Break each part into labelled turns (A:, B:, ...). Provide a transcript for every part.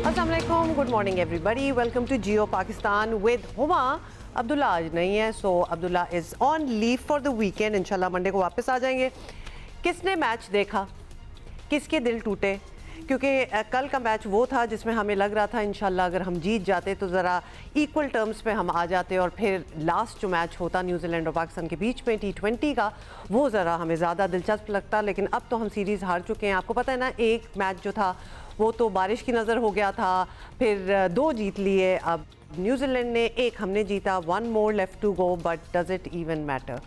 A: अस्सलाम वालेकुम, good morning everybody, welcome to Geo Pakistan with Huma. Abdullah आज नहीं है, so Abdullah is on leave for the weekend. इंशाल्लाह मंडे को वापस आ जाएंगे। किसने मैच देखा, किसके दिल टूटे? क्योंकि कल का मैच वो था जिसमें हमें लग रहा था इंशाल्लाह अगर हम जीत जाते तो ज़रा इक्वल टर्म्स पे हम आ जाते, और फिर लास्ट जो मैच होता न्यूजीलैंड और पाकिस्तान के बीच में T20 का, वो ज़रा हमें ज़्यादा दिलचस्प लगता। लेकिन अब तो हम सीरीज़ हार चुके हैं। आपको पता है ना, एक मैच जो था वो तो बारिश की नज़र हो गया था, फिर 2 जीत लिए। अब न्यूजीलैंड ने 1, हमने जीता। 1 more left to go, but does it even matter?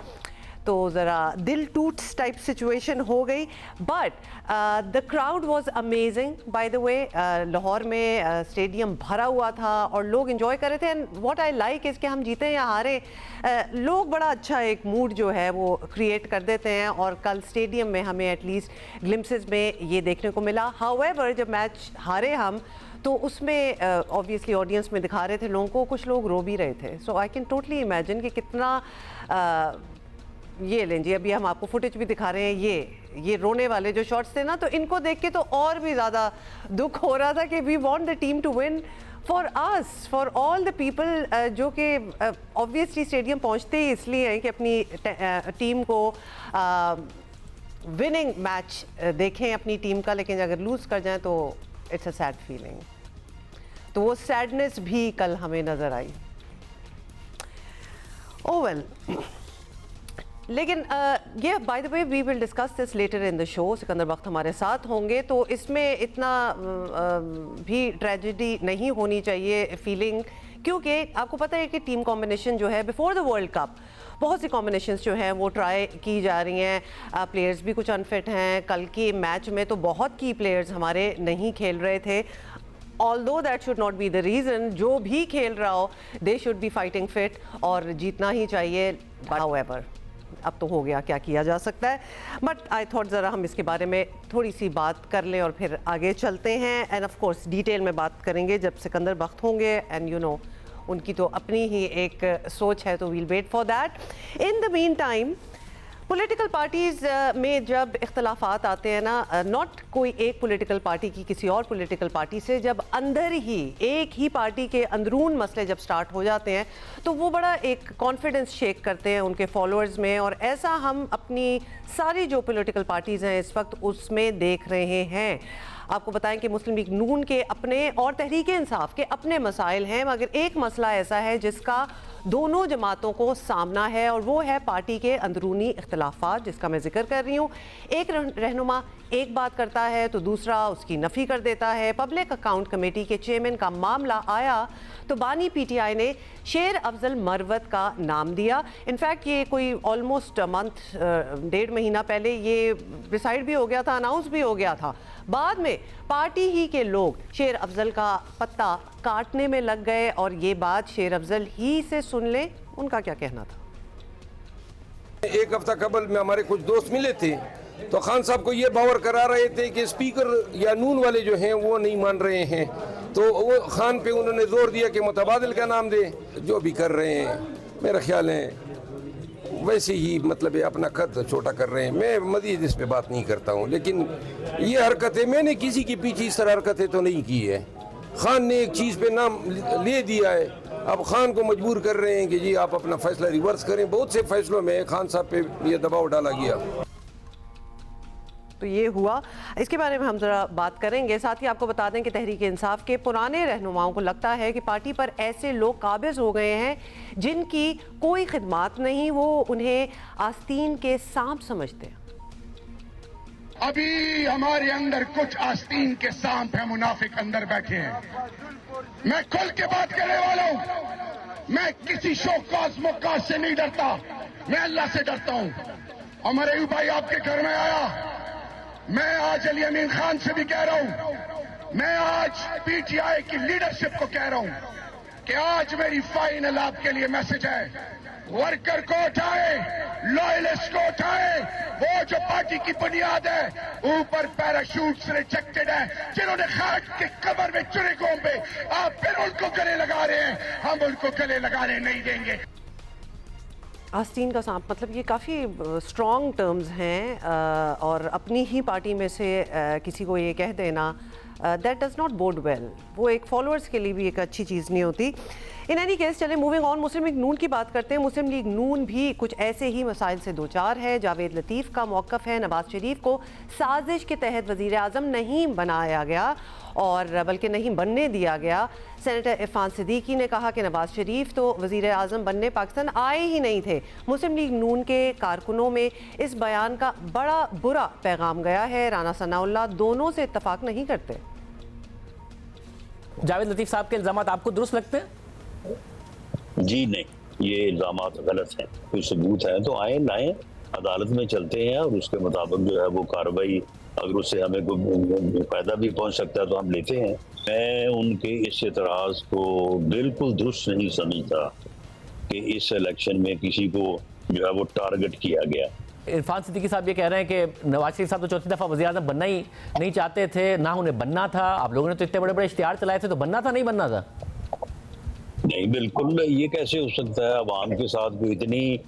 A: तो ज़रा दिल टूट टाइप सिचुएशन हो गई। But the crowd was amazing by the way. Lahore में स्टेडियम भरा हुआ था और लोग इन्जॉय कर रहे थे। And what I like is कि हम जीते या हारे, लोग बड़ा अच्छा एक मूड जो है वो क्रिएट कर देते हैं। और कल स्टेडियम में हमें एटलीस्ट ग्लिम्सेस में ये देखने को मिला। हाउएवर जब मैच हारे हम, तो उसमें ऑब्वियसली ऑडियंस में दिखा रहे थे लोगों को, कुछ लोग रो भी रहे थे। सो आई कैन टोटली इमेजिन कि कितना ये लें जी, अभी हम आपको फुटेज भी दिखा रहे हैं। ये रोने वाले जो शॉट्स थे ना, तो इनको देख के तो और भी ज़्यादा दुख हो रहा था कि we want the team to win for us, for all the people जो कि ऑब्वियसली स्टेडियम पहुंचते ही इसलिए हैं कि अपनी टीम को विनिंग मैच देखें अपनी टीम का। लेकिन अगर लूज़ कर जाएं तो इट्स अ सैड फीलिंग। तो वो सैडनेस भी कल हमें नज़र आई। ओह वेल, लेकिन ये by the way we will discuss this later in the show. Sikandar Bakht हमारे साथ होंगे, तो इसमें इतना भी ट्रेजेडी नहीं होनी चाहिए फीलिंग, क्योंकि आपको पता है कि टीम कॉम्बिनेशन जो है बिफोर द वर्ल्ड कप बहुत सी कॉम्बिनेशंस जो हैं वो ट्राई की जा रही हैं। प्लेयर्स भी कुछ अनफिट हैं। कल के मैच में तो बहुत की प्लेयर्स हमारे नहीं खेल रहे थे। Although that should not be the reason, जो भी खेल रहा हो they should be fighting fit और जीतना ही चाहिए। हाउएवर अब तो हो गया, क्या किया जा सकता है। बट आई थॉट ज़रा हम इसके बारे में थोड़ी सी बात कर लें और फिर आगे चलते हैं। एंड ऑफ कोर्स डिटेल में बात करेंगे जब सिकंदर बख्त होंगे। एंड यू नो उनकी तो अपनी ही एक सोच है, तो we'll wait for that. In the meantime political parties में जब इख्तलाफात आते हैं ना, नॉट कोई एक पॉलिटिकल पार्टी की किसी और पॉलिटिकल पार्टी से, जब अंदर ही एक ही पार्टी के अंदरून मसले जब स्टार्ट हो जाते हैं, तो वो बड़ा एक कॉन्फिडेंस शेक करते हैं उनके फॉलोअर्स में। और ऐसा हम अपनी सारी जो पॉलिटिकल पार्टीज़ हैं इस वक्त उसमें देख रहे हैं। आपको बताएं कि मुस्लिम लीग नून के अपने और तहरीक इंसाफ के अपने मसाइल हैं, मगर एक मसला ऐसा है जिसका दोनों जमातों को सामना है, और वो है पार्टी के अंदरूनी इख्तलाफात, जिसका मैं जिक्र कर रही हूँ। एक रहनुमा एक बात करता है तो दूसरा उसकी नफ़ी कर देता है। पब्लिक अकाउंट कमेटी के चेयरमैन का मामला आया तो बानी PTI ने शेर अफजल मरवत का नाम दिया। इनफैक्ट ये कोई ऑलमोस्ट मंथ 1.5 महीना पहले ये डिसाइड भी हो गया था, अनाउंस भी हो गया था। बाद में पार्टी ही के लोग शेर अफजल का पत्ता काटने में लग गए, और ये बात शेर अफजल ही से सुन लें, उनका क्या कहना था।
B: एक हफ्ता कबल में हमारे कुछ दोस्त मिले थे, तो खान साहब को ये बावर करा रहे थे कि स्पीकर या नून वाले जो हैं वो नहीं मान रहे हैं, तो वो खान पे उन्होंने जोर दिया कि मुतबादिल का नाम दे। जो भी कर रहे हैं मेरा ख्याल है वैसे ही मतलब है, अपना कद छोटा कर रहे हैं। मैं मज़ीद इस पे बात नहीं करता हूँ, लेकिन ये हरकतें मैंने किसी के पीछे इस तरह हरकतें तो नहीं की है। खान ने एक चीज़ पे नाम ले दिया है, अब खान को मजबूर कर रहे हैं कि जी आप अपना फैसला रिवर्स करें। बहुत से फैसलों में खान साहब पे ये दबाव डाला गया।
A: तो ये हुआ, इसके बारे में हम ज़रा बात करेंगे। साथ ही आपको बता दें कि तहरीक इंसाफ के पुराने रहनुमाओं को लगता है कि पार्टी पर ऐसे लोग काबिज हो गए हैं जिनकी कोई खिदमात नहीं, वो उन्हें आस्तीन के सांप समझते हैं।
C: अभी हमारे अंदर कुछ आस्तीन के सांप हैं, मुनाफिक अंदर बैठे हैं। मैं खुल के बात करने वाला हूं। मैं किसी शौकास मुकास से नहीं डरता, मैं अल्लाह से डरता हूं। हमारे यूं भाई आपके घर में आया, मैं आज अली अमीन खान से भी कह रहा हूं, मैं आज PTI की लीडरशिप को कह रहा हूं कि आज मेरी फाइनल आपके लिए मैसेज है, वर्कर को उठाए, लॉयलिस्ट को उठाए। वो जो पार्टी की बुनियाद है, ऊपर पैराशूट रिजेक्टेड है, जिन्होंने खाट के कमर में चुने घोंपे, आप फिर उनको गले लगा रहे हैं। हम उनको गले लगाने नहीं देंगे।
A: आस्तीन का सांप, मतलब ये काफ़ी स्ट्रॉन्ग टर्म्स हैं, और अपनी ही पार्टी में से किसी को ये कह देना that does not bode well. वो एक फॉलोअर्स के लिए भी एक अच्छी चीज़ नहीं होती। इन एनी केस चले मूविंग ऑन, मुस्लिम लीग नून की बात करते हैं। मुस्लिम लीग नून भी कुछ ऐसे ही मसाइल से दो चार है। जावेद लतीफ़ का मौक़िफ़ है नवाज़ शरीफ को साजिश के तहत वज़ीर आज़म नहीं बनाया गया और बल्कि नहीं बनने दिया गया। सेनेटर इरफान सिद्दीकी ने कहा कि नवाज़ शरीफ तो वज़ीर आज़म बनने पाकिस्तान आए ही नहीं थे। मुस्लिम लीग नून के कारकुनों में इस बयान का बड़ा बुरा पैगाम गया है। राना सनाउल्लाह दोनों से इत्तफाक नहीं करते।
D: जावेद लतीफ़ साहब के इल्ज़ामात आपको दुरुस्त लगते हैं?
E: जी नहीं, ये इल्ज़ामात गलत हैं। कोई सबूत है तो आए लाएं, अदालत में चलते हैं और उसके मुताबिक जो है वो कार्रवाई, अगर उससे हमें कोई फायदा भी पहुंच सकता है तो हम लेते हैं। मैं उनके इस एतराज़ को बिल्कुल दुरुस्त नहीं समझता कि इस इलेक्शन में किसी को जो है वो टारगेट किया गया।
D: इरफान सिद्दीकी साहब ये कह रहे हैं कि नवाज शरीफ साहब तो चौथी दफ़ा वज़ीर आज़म बनना ही नहीं चाहते थे, ना उन्हें बनना था। आप लोगों ने तो इतने बड़े बड़े इश्तिहार चलाए थे, तो बनना था नहीं बनना था?
E: नहीं, बिल्कुल ये कैसे हो सकता है। अवाम के साथ कोई इतनी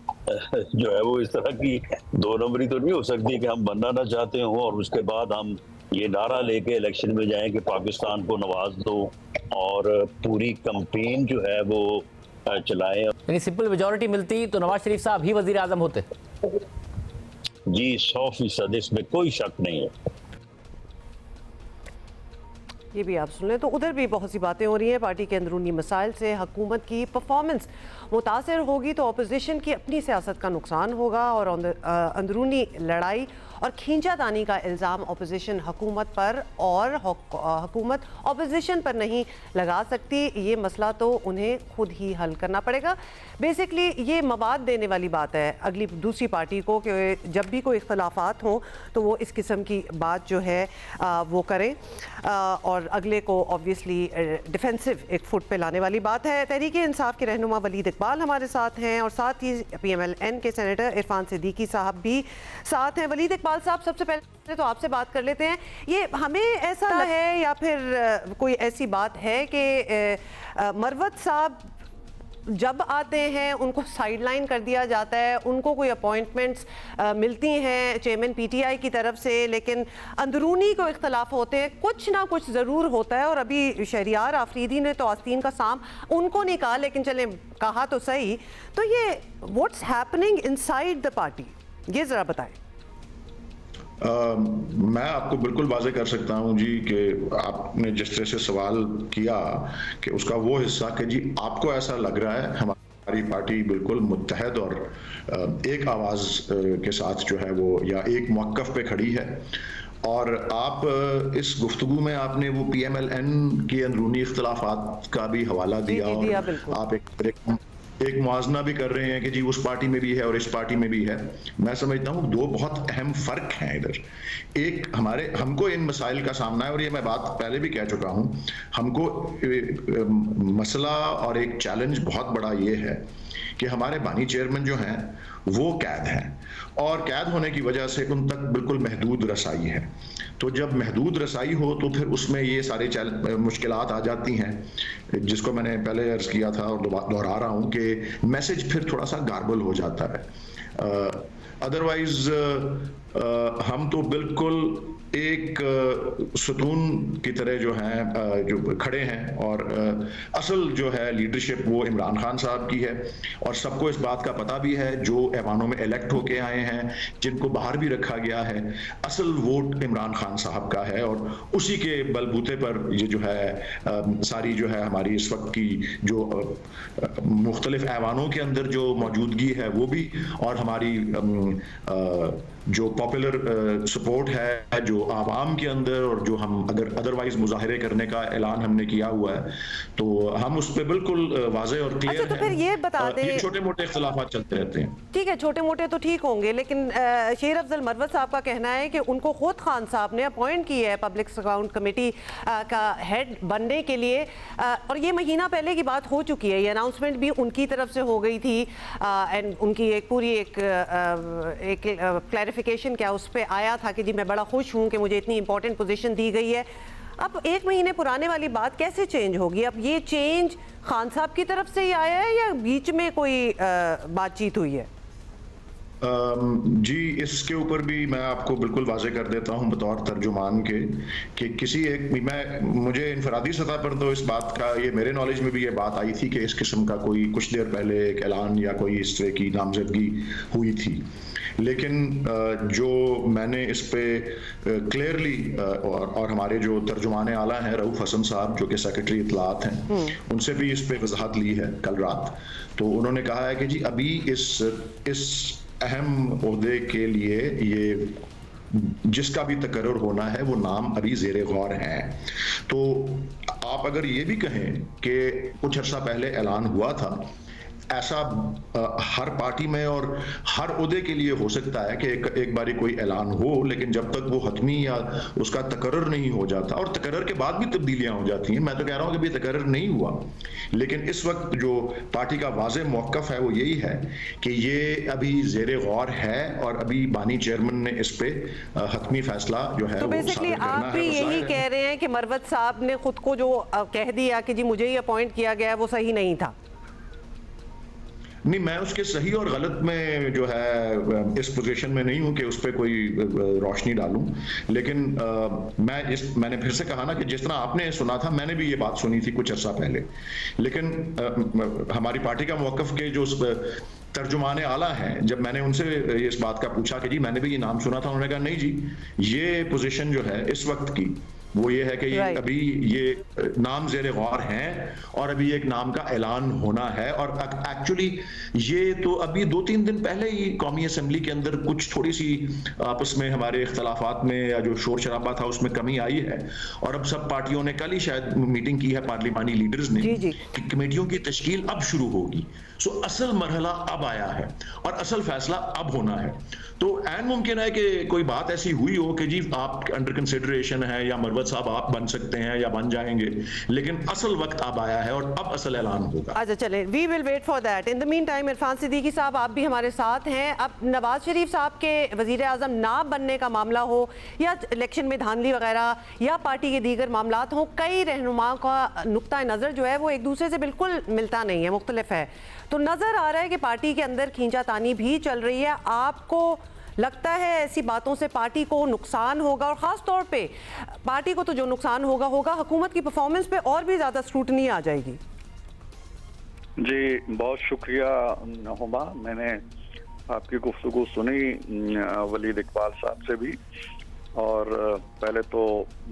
E: जो है वो इस तरह की दो नंबरी तो नहीं हो सकती कि हम बनना ना चाहते हों और उसके बाद हम ये नारा लेके इलेक्शन में जाएं कि पाकिस्तान को नवाज दो और पूरी कैंपेन जो है वो चलाएं।
D: यानी सिंपल मेजॉरिटी मिलती तो नवाज शरीफ साहब ही वज़ीर आज़म होते?
E: जी 100%, इसमें कोई शक नहीं है।
A: ये भी आप सुन लें। तो उधर भी बहुत सी बातें हो रही हैं। पार्टी के अंदरूनी मसाइल से हुकूमत की परफॉर्मेंस मुतासर होगी तो अपोजिशन की अपनी सियासत का नुकसान होगा और अंदरूनी लड़ाई और खींचातानी का इल्ज़ाम अपोजिशन हुकूमत पर और हुकूमत अपोजिशन पर नहीं लगा सकती। ये मसला तो उन्हें खुद ही हल करना पड़ेगा। बेसिकली ये मवाद देने वाली बात है अगली दूसरी पार्टी को कि जब भी कोई इख्तलाफात हों तो वो इस किस्म की बात जो है वो करें और अगले को ऑब्वियसली डिफेंसिव एक फुट पे लाने वाली बात है। तहरीक इंसाफ के रहनुमा वलीद इकबाल हमारे साथ हैं और साथ ही PMLN के सेनेटर इरफान सिद्दीकी साहब भी साथ हैं। वलीद इकबाल साहब, सबसे पहले तो आपसे बात कर लेते हैं। ये हमें ऐसा है या फिर कोई ऐसी बात है कि मरवत साहब जब आते हैं उनको साइडलाइन कर दिया जाता है, उनको कोई अपॉइंटमेंट्स मिलती हैं चेयरमैन PTI की तरफ से, लेकिन अंदरूनी को इख्तलाफ होते हैं, कुछ ना कुछ ज़रूर होता है। और अभी शहरियार आफरीदी ने तो आस्तीन का साम उनको नहीं कहा, लेकिन चलें कहा तो सही। तो ये what's happening inside the party, ये ज़रा बताएं।
F: मैं आपको बिल्कुल वाज़ेह कर सकता हूं जी कि आपने जिस तरह से सवाल किया कि उसका वो हिस्सा कि जी आपको ऐसा लग रहा है हमारी पार्टी बिल्कुल मुत्तहद और एक आवाज़ के साथ जो है वो या एक मौक़िफ़ पे खड़ी है। और आप इस गुफ्तगू में आपने वो PMLN के अंदरूनी इख्तलाफात का भी हवाला दिया और आप एक मुआजना भी कर रहे हैं कि जी उस पार्टी में भी है और इस पार्टी में भी है। मैं समझता हूँ दो बहुत अहम फ़र्क हैं इधर। एक हमको इन मसाइल का सामना है और ये मैं बात पहले भी कह चुका हूँ। हमको मसला और एक चैलेंज बहुत बड़ा ये है कि हमारे बानी चेयरमैन जो हैं वो कैद हैं और कैद होने की वजह से उन तक बिल्कुल महदूद रसाई है। तो जब महदूद रसाई हो तो फिर उसमें ये सारे मुश्किलात आ जाती हैं, जिसको मैंने पहले अर्ज किया था और दोहरा रहा हूँ कि मैसेज फिर थोड़ा सा गार्बल हो जाता है। अदरवाइज हम तो बिल्कुल एक सुतून की तरह जो हैं जो खड़े हैं और असल जो है लीडरशिप वो इमरान खान साहब की है और सबको इस बात का पता भी है। जो ऐवानों में इलेक्ट होके आए हैं, जिनको बाहर भी रखा गया है, असल वोट इमरान खान साहब का है और उसी के बलबूते पर ये जो है सारी जो है हमारी इस वक्त की जो मुख्तलिफ ऐवानों के अंदर जो मौजूदगी है वो भी और हमारी जो पॉपुलर सपोर्ट है जो आवाम के अंदर और जो हम अगर अदरवाइज मुजाहरे करने का ऐलान हमने किया हुआ है तो हम उस पर बिल्कुल वाज़ेह और क्लियर हैं।
A: तो फिर ये बता दें,
F: ये छोटे मोटे इख्तिलाफात चलते रहते हैं।
A: ठीक है, छोटे मोटे तो ठीक होंगे, लेकिन शेर अफजल मरवत साहब का कहना है कि उनको खुद खान साहब ने अपॉइंट किया है पब्लिक अकाउंट कमेटी का हेड बनने के लिए और ये महीना पहले की बात हो चुकी है। ये अनाउंसमेंट भी उनकी तरफ से हो गई थी एंड उनकी एक पूरी एक क्लैरिफिकेशन क्या उस पर आया था कि जी मैं बड़ा खुश हूँ कि मुझे इतनी इंपॉर्टेंट पोजीशन दी गई है। अब एक महीने पुराने वाली बात कैसे चेंज होगी? अब ये चेंज खान साहब की तरफ से ही आया है या बीच में कोई बातचीत हुई है?
F: जी, इसके ऊपर भी मैं आपको बिल्कुल वाजे कर देता हूं बतौर तर्जुमान के कि किसी एक मुझे इनफरादी सतह पर तो इस बात का, ये मेरे नॉलेज में भी ये बात आई थी कि इस किस्म का कोई कुछ देर पहले एक ऐलान या कोई इस तरह की नामजदगी हुई थी, लेकिन जो मैंने इस पे क्लियरली और हमारे जो तर्जुमान आला हैं रऊफ हसन साहब जो कि सेक्रेटरी इत्तलात हैं, उनसे भी इस पे वजाहत ली है कल रात। तो उन्होंने कहा है कि जी अभी इस अहम ओहदे के लिए ये जिसका भी तकर्रुर होना है वो नाम अभी ज़ेरे गौर है। तो आप अगर ये भी कहें कि कुछ अर्सा पहले ऐलान हुआ था, ऐसा हर पार्टी में और हर ओहदे के लिए हो सकता है कि एक बारी कोई ऐलान हो, लेकिन जब तक वो हतमी या उसका तकर्रुर नहीं हो जाता, और तकर्रुर के बाद भी तब्दीलियां हो जाती हैं, मैं तो कह रहा हूं कि अभी तकर्रुर नहीं हुआ, लेकिन इस वक्त जो पार्टी का वाज़ेह मौक़िफ़ है वो यही है कि ये अभी ज़ेरे गौर है और अभी बानी चेयरमैन ने इस पे हतमी फैसला जो है
A: तो बेसिकली आप भी यही कह रहे हैं कि मरवत साहब ने खुद को जो कह दिया कि जी मुझे ही अपॉइंट किया गया वो सही नहीं था?
F: नहीं, मैं उसके सही और गलत में जो है इस पोजीशन में नहीं हूं कि उस पर कोई रोशनी डालूं, लेकिन मैंने फिर से कहा ना कि जिस तरह आपने सुना था मैंने भी ये बात सुनी थी कुछ अर्सा पहले, लेकिन हमारी पार्टी का मौक़िफ़ के जो तर्जुमान आला हैं, जब मैंने उनसे इस बात का पूछा कि जी मैंने भी ये नाम सुना था, उन्होंने कहा नहीं जी, ये पोजीशन जो है इस वक्त की वो ये है कि अभी ये नाम ज़ेरे गौर हैं और अभी एक नाम का ऐलान होना है। और एक्चुअली ये तो अभी 2-3 दिन पहले ही कौमी असम्बली के अंदर कुछ थोड़ी सी आपस में हमारे इख्तलाफात में या जो शोर शराबा था उसमें कमी आई है, और अब सब पार्टियों ने कल ही शायद मीटिंग की है पार्लिमानी लीडर्स ने कि कमेटियों की तश्कील अब शुरू होगी। सो असल मरहला अब आया है और असल फैसला अब होना है। तो ऐन मुमकिन है कि कोई बात ऐसी हुई हो कि जी आप अंडर कंसिडरेशन है या मरवत साहब आप बन सकते हैं या बन जाएंगे, लेकिन असल वक्त अब आया है और अब असल ऐलान होगा।
A: अच्छा चलें, we will wait for that. In the meantime Irfan Siddiqui sahab आप भी हमारे साथ हैं। अब नवाज शरीफ साहब के वजीर आज़म ना बनने का मामला हो या इलेक्शन में धांधली वगैरह या पार्टी के दीगर मामलात हों, कई रहनुमाओं का नुक्ता नज़र जो है वो एक दूसरे से बिल्कुल मिलता नहीं है, मुख्तलिफ है। तो नज़र आ रहा है कि पार्टी के अंदर खींचातानी भी चल रही है। आपको लगता है ऐसी बातों से पार्टी को नुकसान होगा, और ख़ास तौर पे पार्टी को तो जो नुकसान होगा हुकूमत की परफॉर्मेंस पे और भी ज़्यादा स्क्रूटनी आ जाएगी?
G: जी बहुत शुक्रिया हुमा, मैंने आपकी गुफ्तगू सुनी वलीद इकबाल साहब से भी, और पहले तो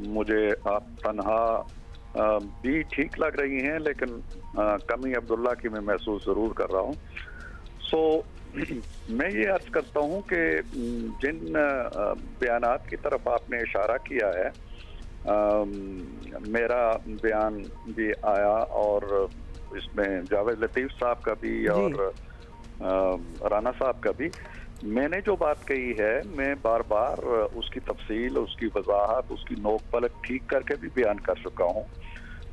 G: मुझे आप तन्हा भी ठीक लग रही हैं, लेकिन कमी अब्दुल्ला की मैं महसूस ज़रूर कर रहा हूँ। सो मैं ये अर्ज करता हूँ कि जिन बयानात की तरफ आपने इशारा किया है, मेरा बयान भी आया और इसमें जावेद लतीफ़ साहब का भी और राना साहब का भी। मैंने जो बात कही है मैं बार बार उसकी तफसील, उसकी वजाहत, उसकी नोक पलक ठीक करके भी बयान कर चुका हूँ।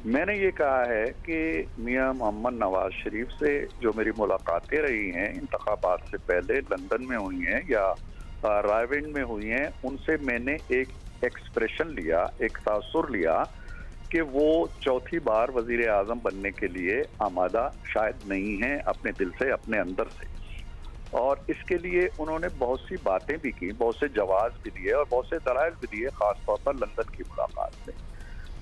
G: मैंने ये कहा है कि मियां मोहम्मद नवाज शरीफ से जो मेरी मुलाकातें रही हैं इंतखाबात से पहले, लंदन में हुई हैं या रायविंड में हुई हैं, उनसे मैंने एक एक्सप्रेशन लिया, एक तासुर लिया कि वो चौथी बार वजीर आज़म बनने के लिए आमादा शायद नहीं है अपने दिल से, अपने अंदर से। और इसके लिए उन्होंने बहुत सी बातें भी की, बहुत से जवाब भी दिए और बहुत से दलाइल भी दिए, ख़ासतौर पर लंदन की मुलाकात में।